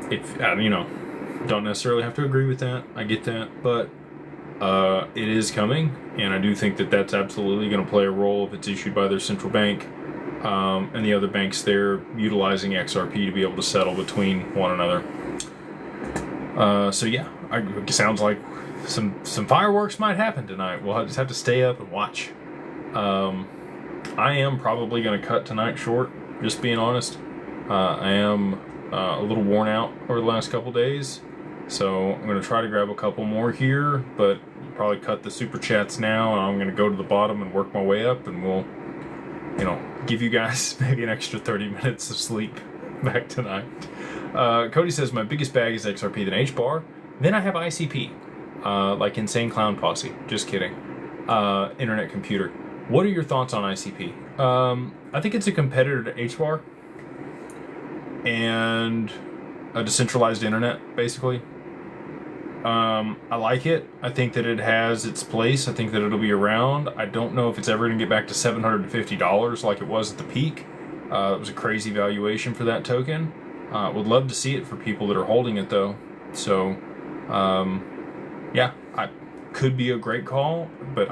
If don't necessarily have to agree with that. I get that, but it is coming, and I do think that that's absolutely going to play a role if it's issued by their central bank. And the other banks there utilizing XRP to be able to settle between one another. So yeah, it sounds like some fireworks might happen tonight. We'll just have to stay up and watch. I am probably going to cut tonight short, just being honest. I am a little worn out over the last couple days, so I'm going to try to grab a couple more here, but probably cut the super chats now, and I'm going to go to the bottom and work my way up, and we'll give you guys maybe an extra 30 minutes of sleep back tonight. Cody says, my biggest bag is XRP, then HBAR. Then I have ICP, like Insane Clown Posse. Just kidding. Internet Computer. What are your thoughts on ICP? I think it's a competitor to HBAR and a decentralized internet, basically. I like it. I think that it has its place. I think that it'll be around. I don't know if it's ever going to get back to $750 like it was at the peak. It was a crazy valuation for that token. Would love to see it for people that are holding it, though. So, yeah, I could be a great call, but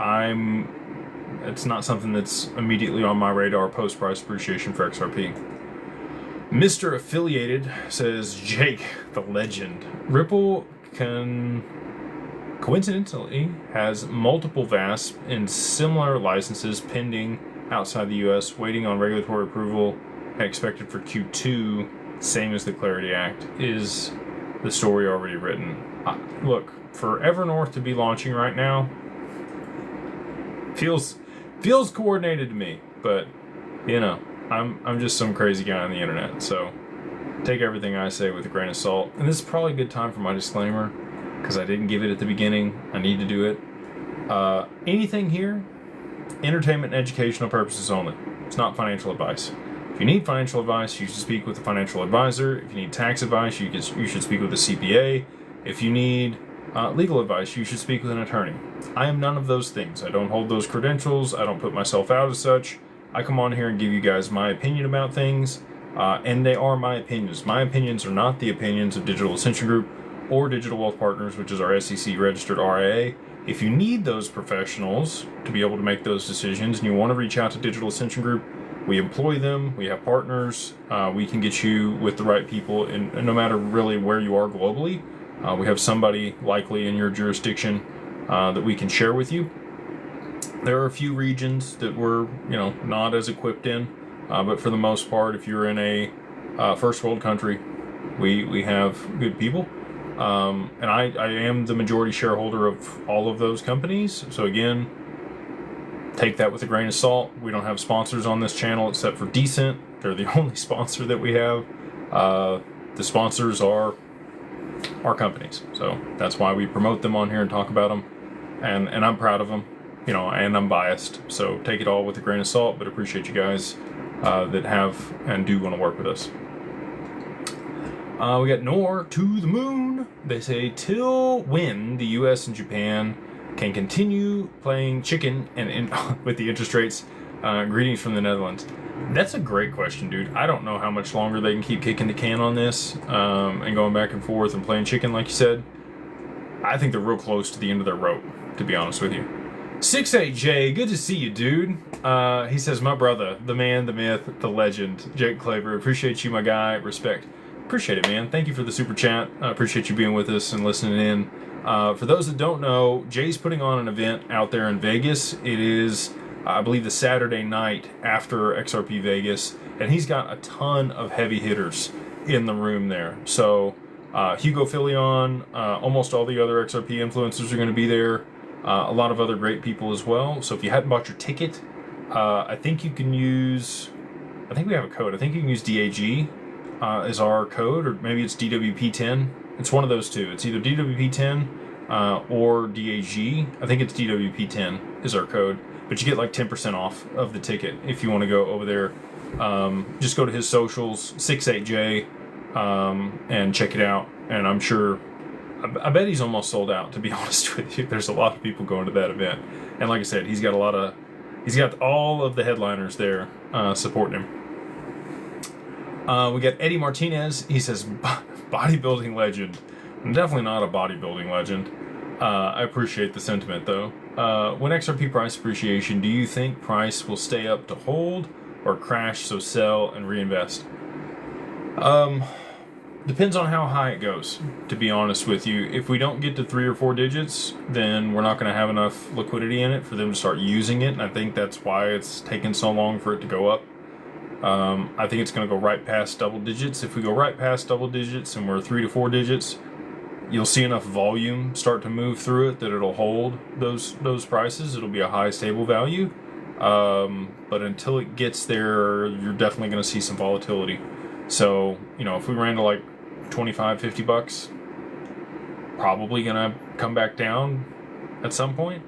it's not something that's immediately on my radar post-price appreciation for XRP. Mr. Affiliated says, Jake, the legend. Ripple coincidentally has multiple VASP in similar licenses pending outside the US, waiting on regulatory approval and expected for Q2, same as the Clarity Act. Is the story already written? Look, for Evernorth to be launching right now feels coordinated to me, but I'm just some crazy guy on the internet, so take everything I say with a grain of salt. And this is probably a good time for my disclaimer, because I didn't give it at the beginning. I need to do it. Anything here entertainment and educational purposes only. It's not financial advice. If you need financial advice, you should speak with a financial advisor. If you need tax advice, you should speak with a CPA. If you need legal advice, you should speak with an attorney. I am none of those things. I don't hold those credentials. I don't put myself out as such. I come on here and give you guys my opinion about things, and they are my opinions. My opinions are not the opinions of Digital Ascension Group or Digital Wealth Partners, which is our SEC registered RIA. If you need those professionals to be able to make those decisions and you want to reach out to Digital Ascension Group, we employ them, we have partners, we can get you with the right people, and no matter really where you are globally, we have somebody likely in your jurisdiction that we can share with you. There are a few regions that we're not as equipped in, but for the most part, if you're in a first world country, we have good people. And I am the majority shareholder of all of those companies. So again, take that with a grain of salt. We don't have sponsors on this channel except for Decent. They're the only sponsor that we have. The sponsors are our companies. So that's why we promote them on here and talk about them. And I'm proud of them, and I'm biased. So take it all with a grain of salt, but appreciate you guys that have and do want to work with us. We got Nor to the moon. They say, till when the U.S. and Japan can continue playing chicken and with the interest rates. Greetings from the Netherlands. That's a great question, dude. I don't know how much longer they can keep kicking the can on this and going back and forth and playing chicken, like you said. I think they're real close to the end of their rope, to be honest with you. 68J, good to see you, dude. He says, my brother, the man, the myth, the legend, Jake Claver. Appreciate you, my guy. Respect. Appreciate it, man. Thank you for the super chat. I appreciate you being with us and listening in. For those that don't know, Jay's putting on an event out there in Vegas. It is, I believe, the Saturday night after XRP Vegas, and he's got a ton of heavy hitters in the room there. So Hugo Filion, almost all the other XRP influencers are going to be there. A lot of other great people as well. So if you hadn't bought your ticket, I think you can use, I think we have a code. I think you can use DAG as our code, or maybe it's DWP10. It's one of those two. It's either DWP10 or DAG. I think it's DWP10 is our code. But you get like 10% off of the ticket if you want to go over there. Just go to his socials, 68J, and check it out. And I'm sure, I bet he's almost sold out, to be honest with you. There's a lot of people going to that event. And like I said, he's got all of the headliners there supporting him. We got Eddie Martinez. He says, bodybuilding legend. I'm definitely not a bodybuilding legend. I appreciate the sentiment, though. When XRP price appreciation, do you think price will stay up to hold or crash, so sell and reinvest? Depends on how high it goes, to be honest with you. If we don't get to 3 or 4 digits, then we're not going to have enough liquidity in it for them to start using it. And I think that's why it's taken so long for it to go up. I think it's going to go right past double digits. If we go right past double digits and we're 3 to 4 digits, you'll see enough volume start to move through it that it'll hold those prices. It'll be a high stable value. But until it gets there, you're definitely going to see some volatility. So, if we ran to like 25, 50 bucks, probably going to come back down at some point.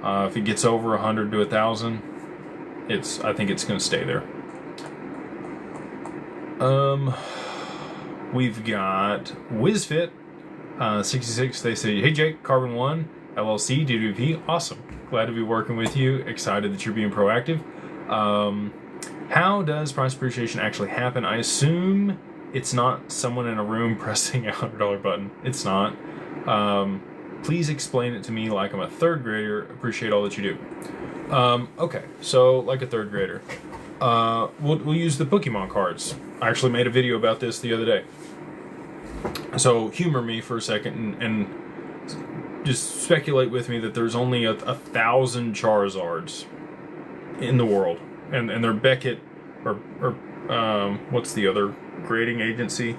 If it gets over 100 to 1,000, I think it's going to stay there. We've got WizFit 66. They say, hey Jake, Carbon One LLC DWP, awesome. Glad to be working with you. Excited that you're being proactive. How does price appreciation actually happen? I assume it's not someone in a room pressing a $100 button. It's not. Please explain it to me like I'm a third grader. Appreciate all that you do. Okay, so like a third grader. We'll use the Pokemon cards. I actually made a video about this the other day. So humor me for a second and just speculate with me that there's only 1,000 Charizards in the world. And they're Beckett or what's the other grading agency?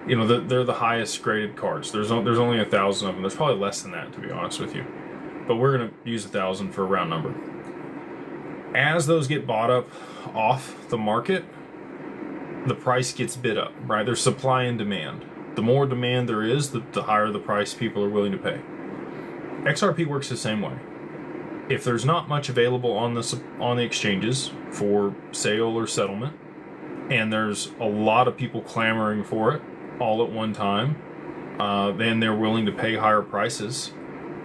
They're the highest graded cards. There's only 1,000 of them. There's probably less than that, to be honest with you. But we're gonna use 1,000 for a round number. As those get bought up off the market, the price gets bid up, right? There's supply and demand. The more demand there is, the higher the price people are willing to pay. XRP works the same way. if there's not much available on the exchanges for sale or settlement, and there's a lot of people clamoring for it all at one time, then they're willing to pay higher prices.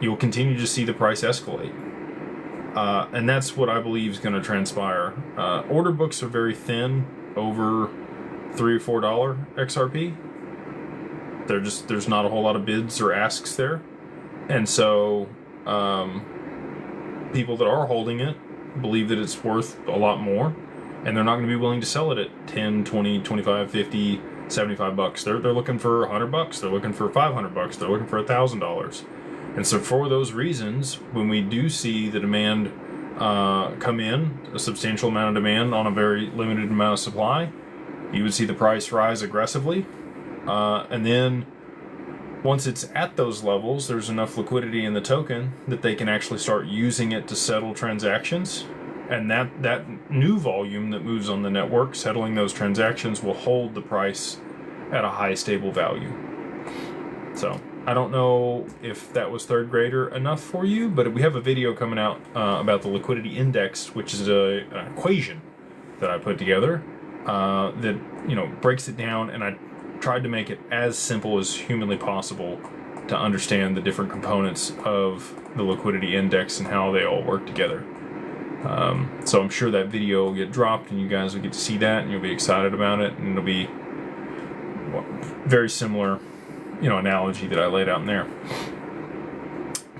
You'll continue to see the price escalate. And that's what I believe is going to transpire. Order books are very thin over $3 or $4 XRP. There's not a whole lot of bids or asks there. And so people that are holding it believe that it's worth a lot more, and they're not going to be willing to sell it at 10, 20, 25, 50, 75 bucks. They're looking for 100 bucks. They're looking for 500 bucks. They're looking for $1,000. And so for those reasons, when we do see the demand come in, a substantial amount of demand on a very limited amount of supply, you would see the price rise aggressively. And then once it's at those levels, there's enough liquidity in the token that they can actually start using it to settle transactions. And that new volume that moves on the network, settling those transactions, will hold the price at a high stable value. So I don't know if that was third grader enough for you, but we have a video coming out about the liquidity index, which is an equation that I put together that breaks it down, and I tried to make it as simple as humanly possible to understand the different components of the liquidity index and how they all work together. So I'm sure that video will get dropped and you guys will get to see that and you'll be excited about it, and it'll be very similar analogy that I laid out in there.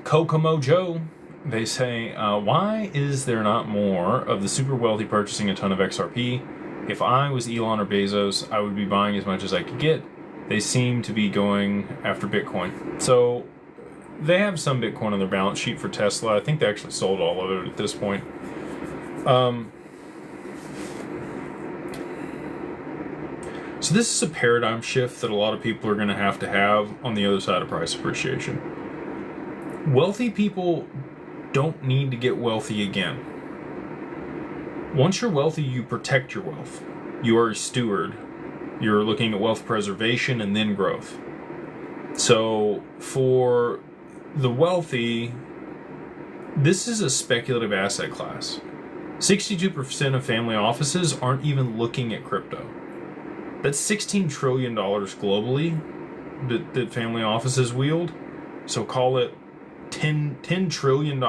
Kokomo Joe, they say, why is there not more of the super wealthy purchasing a ton of XRP? If I was Elon or Bezos, I would be buying as much as I could get. They seem to be going after Bitcoin. So they have some Bitcoin on their balance sheet for Tesla. I think they actually sold all of it at this point. So this is a paradigm shift that a lot of people are going to have on the other side of price appreciation. Wealthy people don't need to get wealthy again. Once you're wealthy, you protect your wealth. You are a steward. You're looking at wealth preservation and then growth. So for the wealthy, this is a speculative asset class. 62% of family offices aren't even looking at crypto. That's $16 trillion globally that family offices wield. So call it $10 trillion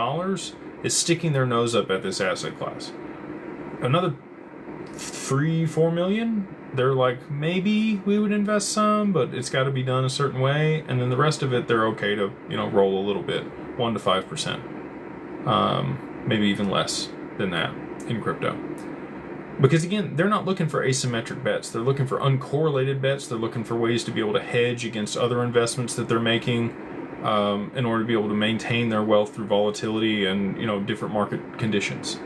is sticking their nose up at this asset class. Another 3-4 million, they're like, maybe we would invest some, but it's got to be done a certain way. And then the rest of it, they're okay to roll a little bit, 1 to 5%, maybe even less than that in crypto. Because again, they're not looking for asymmetric bets. They're looking for uncorrelated bets. They're looking for ways to be able to hedge against other investments that they're making in order to be able to maintain their wealth through volatility and different market conditions.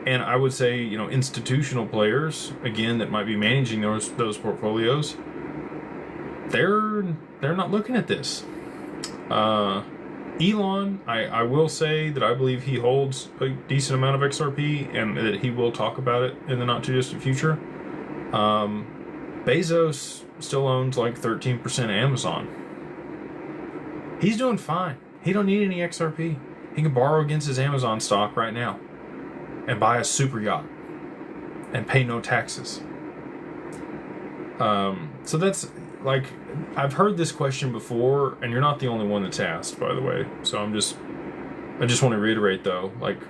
And I would say institutional players, again, that might be managing those portfolios, they're not looking at this. Elon, I will say that I believe he holds a decent amount of XRP and that he will talk about it in the not too distant future. Bezos still owns like 13% of Amazon. He's doing fine. He don't need any XRP. He can borrow against his Amazon stock right now and buy a super yacht and pay no taxes. So that's like, I've heard this question before, and you're not the only one that's asked, by the way. So I just want to reiterate though, like,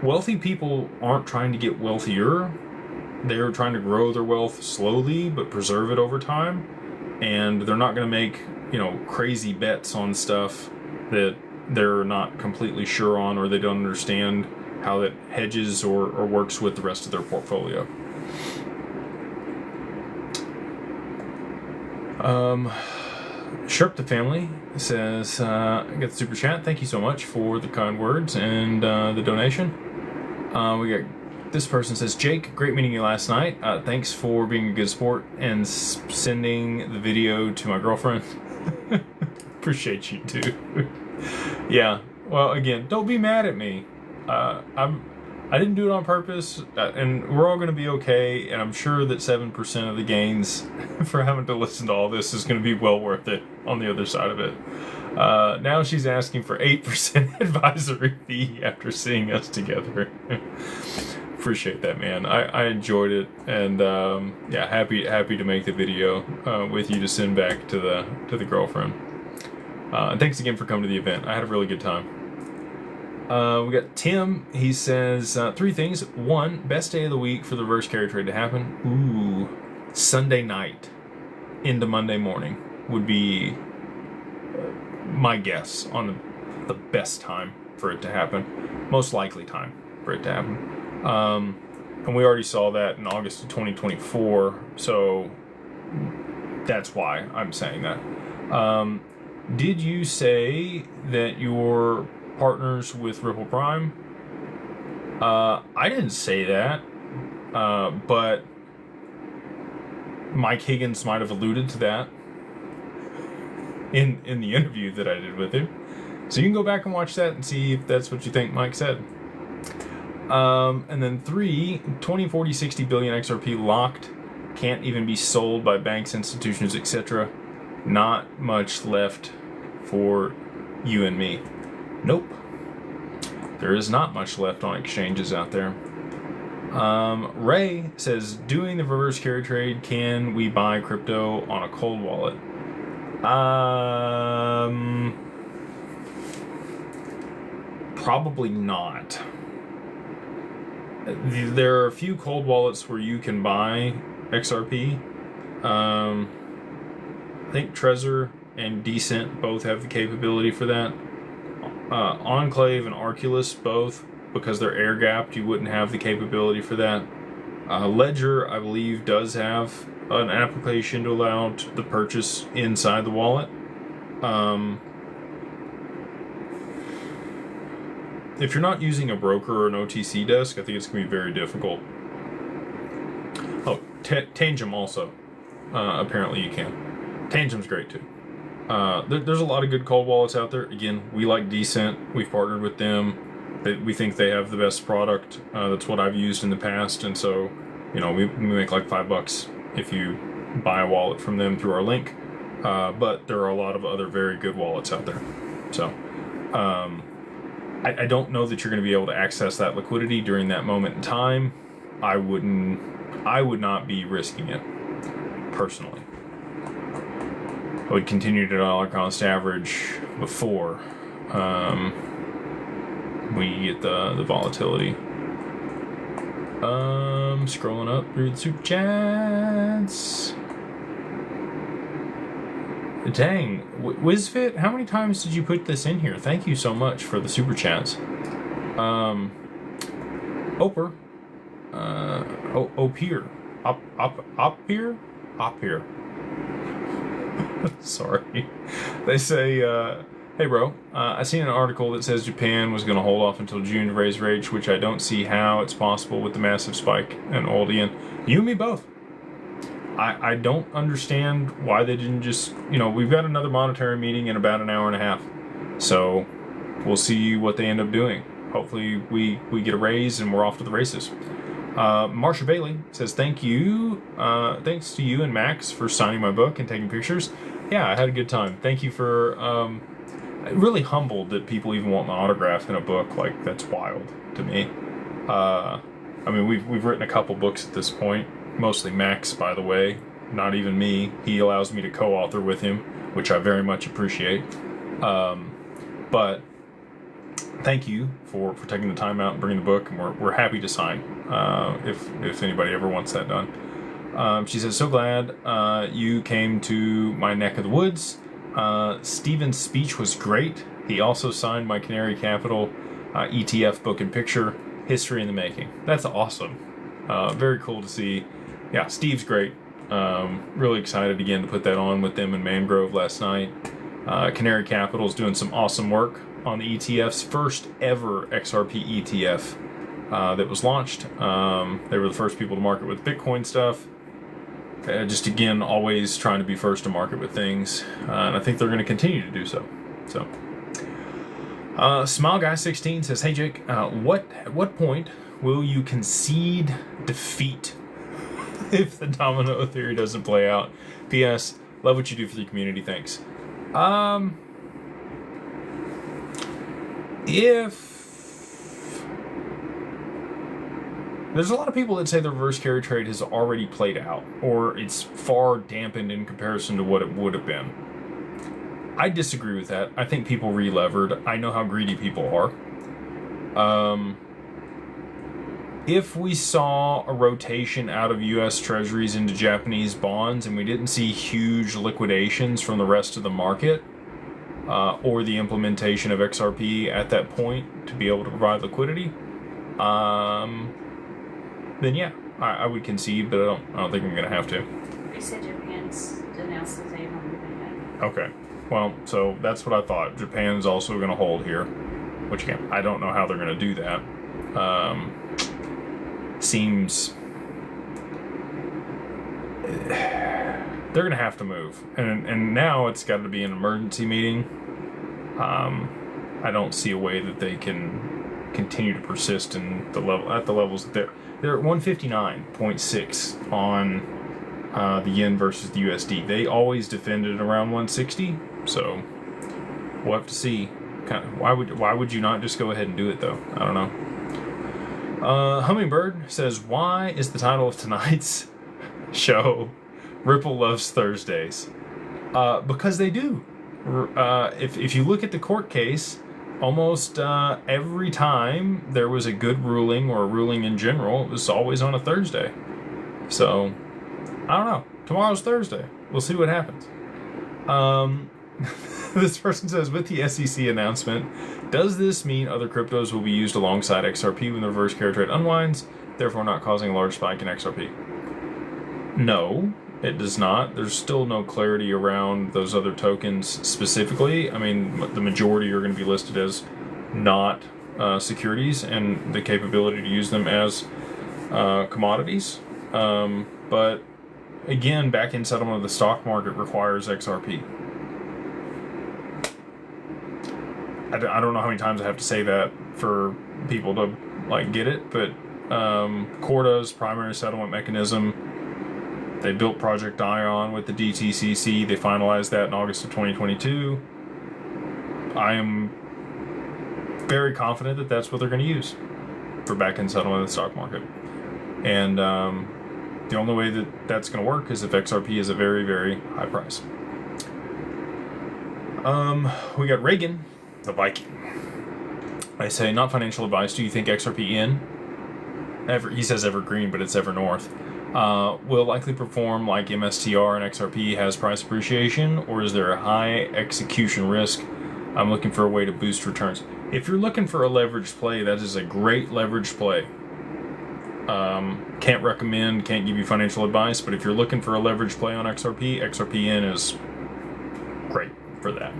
wealthy people aren't trying to get wealthier. They're trying to grow their wealth slowly, but preserve it over time. And they're not going to make, crazy bets on stuff that they're not completely sure on, or they don't understand how that hedges or works with the rest of their portfolio. Sherp the family says, I got the super chat. Thank you so much for the kind words and the donation. We got this person says, Jake, great meeting you last night. Thanks for being a good sport and sending the video to my girlfriend. Appreciate you too. Yeah. Well, again, don't be mad at me. I'm I didn't do it on purpose, and we're all going to be okay. And I'm sure that 7% of the gains for having to listen to all this is going to be well worth it on the other side of it. Now she's asking for 8% advisory fee after seeing us together. Appreciate that, man. I enjoyed it, and yeah, happy to make the video with you to send back to the girlfriend. And thanks again for coming to the event. I had a really good time. We got Tim. He says 3 things. 1, best day of the week for the reverse carry trade to happen. Ooh, Sunday night into Monday morning would be my guess on the best time for it to happen. Most likely time for it to happen. And we already saw that in August of 2024, so that's why I'm saying that. Did you say that you're partners with Ripple Prime? I didn't say that, but Mike Higgins might have alluded to that in the interview that I did with him. So you can go back and watch that and see if that's what you think Mike said. And then 3, 20, 40, 60 billion XRP locked, can't even be sold by banks, institutions, etc. Not much left for you and me. Nope. There is not much left on exchanges out there. Ray says, doing the reverse carry trade, can we buy crypto on a cold wallet? Probably not. There are a few cold wallets where you can buy XRP. I think Trezor and Decent both have the capability for that. Enclave and Arculus both, because they're air gapped, you wouldn't have the capability for that. Ledger, I believe, does have an application to allow the purchase inside the wallet. If you're not using a broker or an OTC desk, I think it's going to be very difficult. Oh, Tangem also. Apparently you can. Tangem's great too. There's a lot of good cold wallets out there. Again, we like Decent. We've partnered with them. We think they have the best product. That's what I've used in the past. And so, you know, we make like $5 if you buy a wallet from them through our link. But there are a lot of other very good wallets out there. So, I don't know that you're going to be able to access that liquidity during that moment in time. I would not be risking it, personally. I would continue to dollar cost average before we get the volatility. Scrolling up through the super chats. Dang, WizFit, how many times did you put this in here? Thank you so much for the super chats. Oper, Opier, Opier. Sorry. They say, hey bro, I seen an article that says Japan was going to hold off until June to raise rates, which I don't see how it's possible with the massive spike in oil yen. You and me both. I don't understand why they didn't just, you know, we've got another monetary meeting in about an hour and a half. So we'll see what they end up doing. Hopefully we get a raise and we're off to the races. Marsha Bailey says, thanks to you and Max for signing my book and taking pictures. Yeah, I had a good time. Thank you for, really humbled that people even want my autograph in a book. Like, that's wild to me. I mean, we've written a couple books at this point. Mostly Max, by the way, not even me. He allows me to co-author with him, which I very much appreciate. But thank you for taking the time out and bringing the book, and we're happy to sign if anybody ever wants that done. She says, so glad you came to my neck of the woods. Steven's speech was great. He also signed my Canary Capital ETF book and picture, History in the Making. That's awesome. Very cool to see. Yeah, Steve's great. Really excited again to put that on with them in Mangrove last night. Canary Capital's doing some awesome work on the ETF's first ever XRP ETF that was launched. They were the first people to market with Bitcoin stuff. Just again, always trying to be first to market with things. And I think they're going to continue to do so. Smile Guy 16 says, hey Jake, at what point will you concede defeat if the domino theory doesn't play out? P.S. Love what you do for the community. Thanks. If there's a lot of people that say the reverse carry trade has already played out, or it's far dampened in comparison to what it would have been. I disagree with that. I think people re-levered. I know how greedy people are. If we saw a rotation out of U.S. Treasuries into Japanese bonds and we didn't see huge liquidations from the rest of the market, or the implementation of XRP at that point to be able to provide liquidity, then yeah, I would concede, but I don't think I'm going to have to. They said Japan's announced that they don't really have. Okay. Well, so that's what I thought. Japan's also going to hold here, which again, I don't know how they're going to do that. Seems they're going to have to move, and now it's got to be an emergency meeting. I don't see a way that they can continue to persist in the levels that they're at 159.6 on the yen versus the USD. They always defended around 160, so we'll have to see. Why would you not just go ahead and do it though? I don't know. Hummingbird says, why is the title of tonight's show Ripple Loves Thursdays? Because they do. If you look at the court case, almost every time there was a good ruling or a ruling in general, it was always on a Thursday. So, I don't know. Tomorrow's Thursday. We'll see what happens. This person says, with the SEC announcement, does this mean other cryptos will be used alongside XRP when the reverse carry trade unwinds, therefore not causing a large spike in XRP? No, it does not. There's still no clarity around those other tokens specifically. I mean, the majority are going to be listed as not securities and the capability to use them as commodities. But again, back-end settlement of the stock market requires XRP. I don't know how many times I have to say that for people to get it, but Corda's primary settlement mechanism, they built Project Ion with the DTCC. They finalized that in August of 2022. I am very confident that that's what they're going to use for back-end settlement of the stock market. And the only way that that's going to work is if XRP is a very, very high price. We got Reagan, the Viking. I say, not financial advice. Do you think XRP in? He says Evergreen, but it's Evernorth. Will likely perform like MSTR and XRP has price appreciation, or is there a high execution risk? I'm looking for a way to boost returns. If you're looking for a leveraged play, that is a great leveraged play. Can't recommend, can't give you financial advice, but if you're looking for a leveraged play on XRP, XRPN is great for that.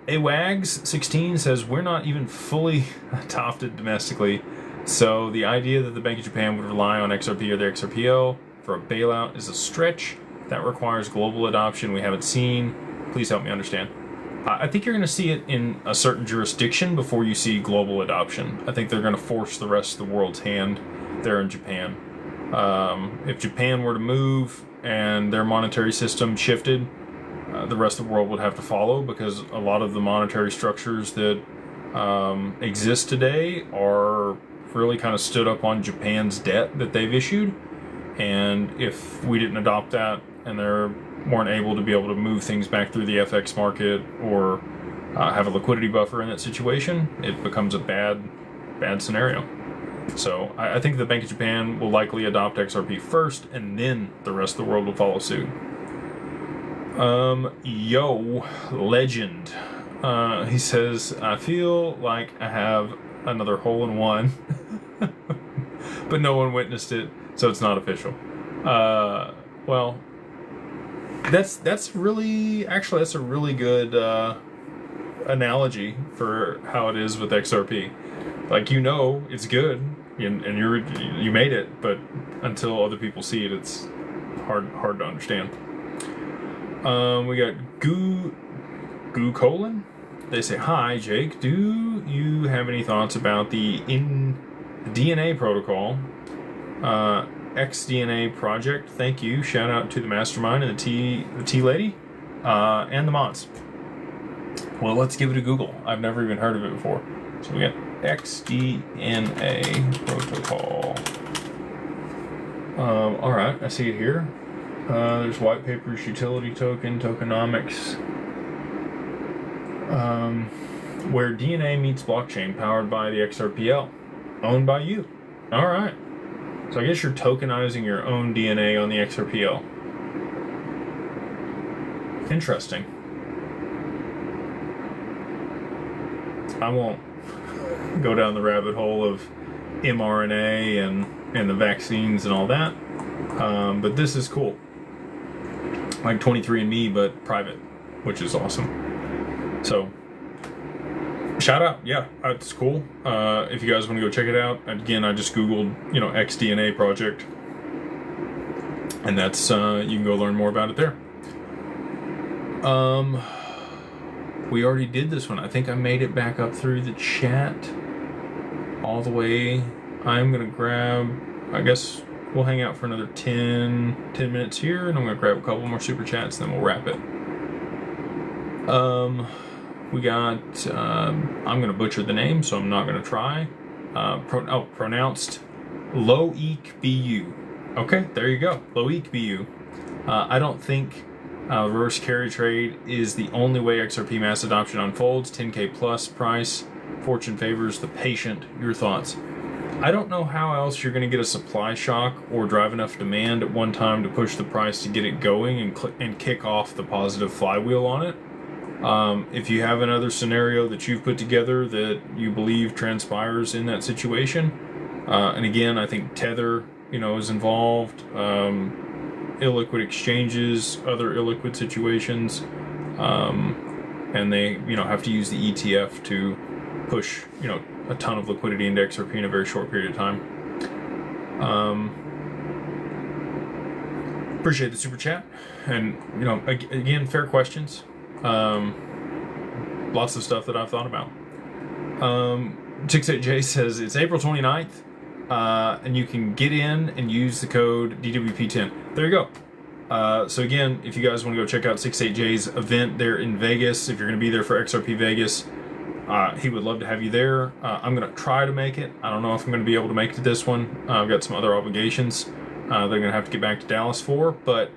AWAGS16 says, we're not even fully adopted domestically, so the idea that the Bank of Japan would rely on XRP or the XRPO for a bailout is a stretch. That requires global adoption we haven't seen. Please help me understand. I think you're going to see it in a certain jurisdiction before you see global adoption. I think they're going to force the rest of the world's hand there in Japan. If Japan were to move and their monetary system shifted, the rest of the world would have to follow, because a lot of the monetary structures that exist today are really kind of stood up on Japan's debt that they've issued. And if we didn't adopt that and they weren't able to be able to move things back through the FX market or have a liquidity buffer in that situation, it becomes a bad scenario. So I think the Bank of Japan will likely adopt XRP first, and then the rest of the world will follow suit. Yo, Legend. He says, I feel like I have another hole-in-one, but no one witnessed it, so it's not official. Well, that's really, actually, that's a really good analogy for how it is with XRP. Like, it's good, and you made it, but until other people see it, it's hard to understand. We got Goo Colon. They say, hi, Jake. Do you have any thoughts about the DNA protocol, XDNA project? Thank you. Shout out to the mastermind and the T lady, and the mods. Well, let's give it a Google. I've never even heard of it before. So we got XDNA protocol. All right, I see it here. There's white papers, utility token, tokenomics. Where DNA meets blockchain, powered by the XRPL, owned by you. All right. So I guess you're tokenizing your own DNA on the XRPL. Interesting. I won't go down the rabbit hole of mRNA and the vaccines and all that, but this is cool. Like 23andMe, but private, which is awesome. So, shout out, yeah, it's cool. If you guys want to go check it out, again, I just Googled, XDNA project, and that's you can go learn more about it there. We already did this one. I think I made it back up through the chat all the way. I'm gonna grab, I guess we'll hang out for another 10 minutes here, and I'm gonna grab a couple more super chats, then we'll wrap it. We got, I'm gonna butcher the name, so I'm not gonna try. Pronounced Loic BU. Okay, there you go, Loic BU. I don't think reverse carry trade is the only way XRP mass adoption unfolds. 10K plus price. Fortune favors the patient. Your thoughts? I don't know how else you're going to get a supply shock or drive enough demand at one time to push the price to get it going and kick off the positive flywheel on it. If you have another scenario that you've put together that you believe transpires in that situation, and again, I think Tether, is involved. Illiquid exchanges, other illiquid situations, and they, have to use the ETF to push, a ton of liquidity into XRP in a very short period of time. Appreciate the super chat, and again, fair questions. Lots of stuff that I've thought about. 68J says it's April 29th. And you can get in and use the code DWP10. There you go. So again, if you guys want to go check out 68J's event there in Vegas, if you're going to be there for XRP Vegas, he would love to have you there. I'm going to try to make it. I don't know if I'm going to be able to make it to this one. I've got some other obligations they're going to have to get back to Dallas for. But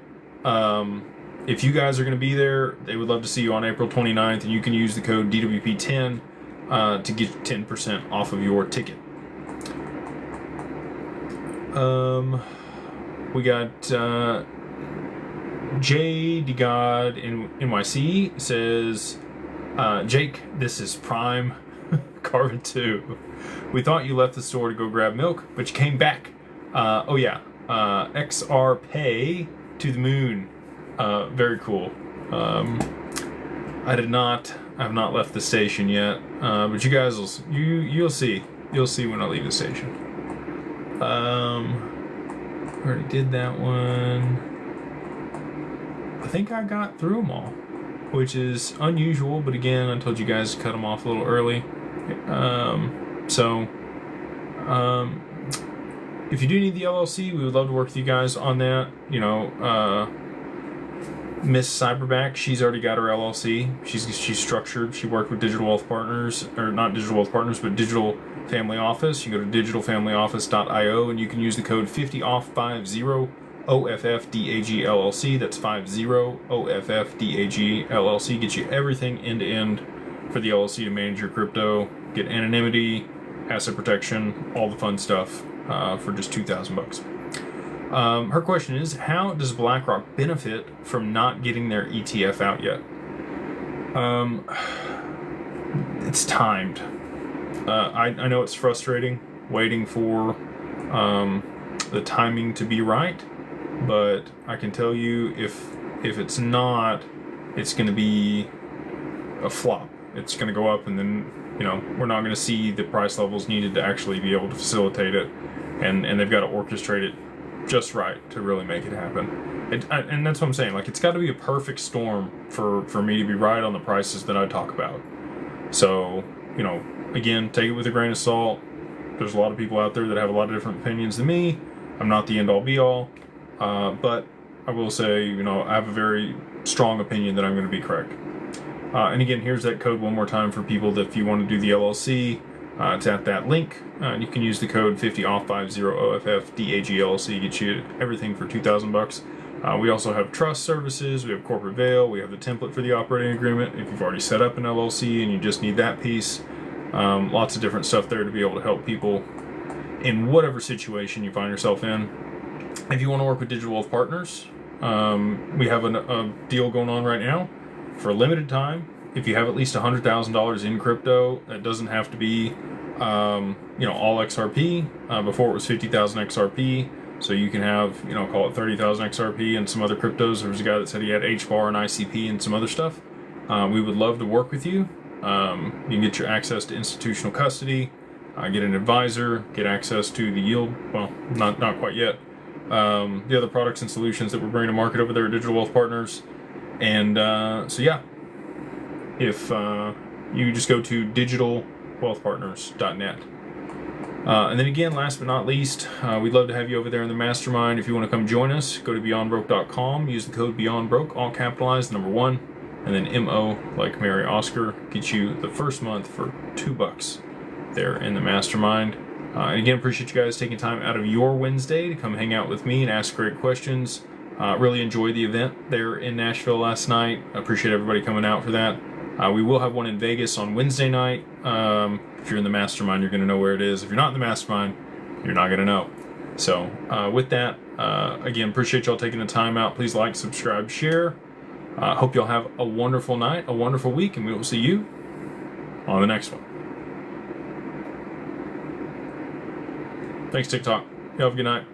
if you guys are going to be there, they would love to see you on April 29th, and you can use the code DWP10 to get 10% off of your ticket. We got J DeGod in NYC says, Jake, this is Prime Carbon 2. We thought you left the store to go grab milk, but you came back. Oh yeah, XR Pay to the moon. Very cool. I have not left the station yet, but you guys you'll see when I leave the station. Already did that one. I think I got through them all, which is unusual, but again, I told you guys to cut them off a little early. If you do need the LLC, we would love to work with you guys on that. Miss Cyberback, she's already got her LLC. She's structured. She worked with Digital Wealth Partners, or not Digital Wealth Partners, but Digital Family Office. You go to digitalfamilyoffice.io and you can use the code 50OFF50 OFFDAG LLC. That's 50 OFFDAG LLC. Gets you everything end to end for the LLC to manage your crypto, get anonymity, asset protection, all the fun stuff for just $2,000. Her question is, how does BlackRock benefit from not getting their ETF out yet? It's timed. I know it's frustrating waiting for the timing to be right, but I can tell you if it's not, it's going to be a flop. It's going to go up, and then we're not going to see the price levels needed to actually be able to facilitate it, and they've got to orchestrate it just right to really make it happen. And that's what I'm saying. Like, it's got to be a perfect storm for me to be right on the prices that I talk about. So, again, take it with a grain of salt. There's a lot of people out there that have a lot of different opinions than me. I'm not the end-all be-all, but I will say, I have a very strong opinion that I'm going to be correct. And again, here's that code one more time for people that if you want to do the LLC, it's at that link. You can use the code 50OFF50OFF-DAGLLC, get you everything for $2,000. We also have trust services, we have corporate veil, we have the template for the operating agreement if you've already set up an LLC and you just need that piece. Lots of different stuff there to be able to help people in whatever situation you find yourself in. If you want to work with Digital Wealth Partners, we have a deal going on right now for a limited time. If you have at least $100,000 in crypto, that doesn't have to be all XRP. Before it was 50,000 XRP. So you can have, call it 30,000 XRP and some other cryptos. There was a guy that said he had HBAR and ICP and some other stuff. We would love to work with you. You can get your access to institutional custody, get an advisor, get access to the yield. Well, not quite yet. The other products and solutions that we're bringing to market over there at Digital Wealth Partners. And so yeah, if you just go to digitalwealthpartners.net. And then again, last but not least, we'd love to have you over there in the mastermind. If you want to come join us, go to beyondbroke.com, use the code beyondbroke, all capitalized, number 1, and then MO like Mary Oscar, get you the first month for $2 there in the mastermind. And again, appreciate you guys taking time out of your Wednesday to come hang out with me and ask great questions. Really enjoyed the event there in Nashville last night. I appreciate everybody coming out for that. We will have one in Vegas on Wednesday night. If you're in the mastermind, you're going to know where it is. If you're not in the mastermind, you're not going to know. So with that, again, appreciate y'all taking the time out. Please like, subscribe, share. Hope y'all have a wonderful night, a wonderful week, and we will see you on the next one. Thanks, TikTok. Y'all have a good night.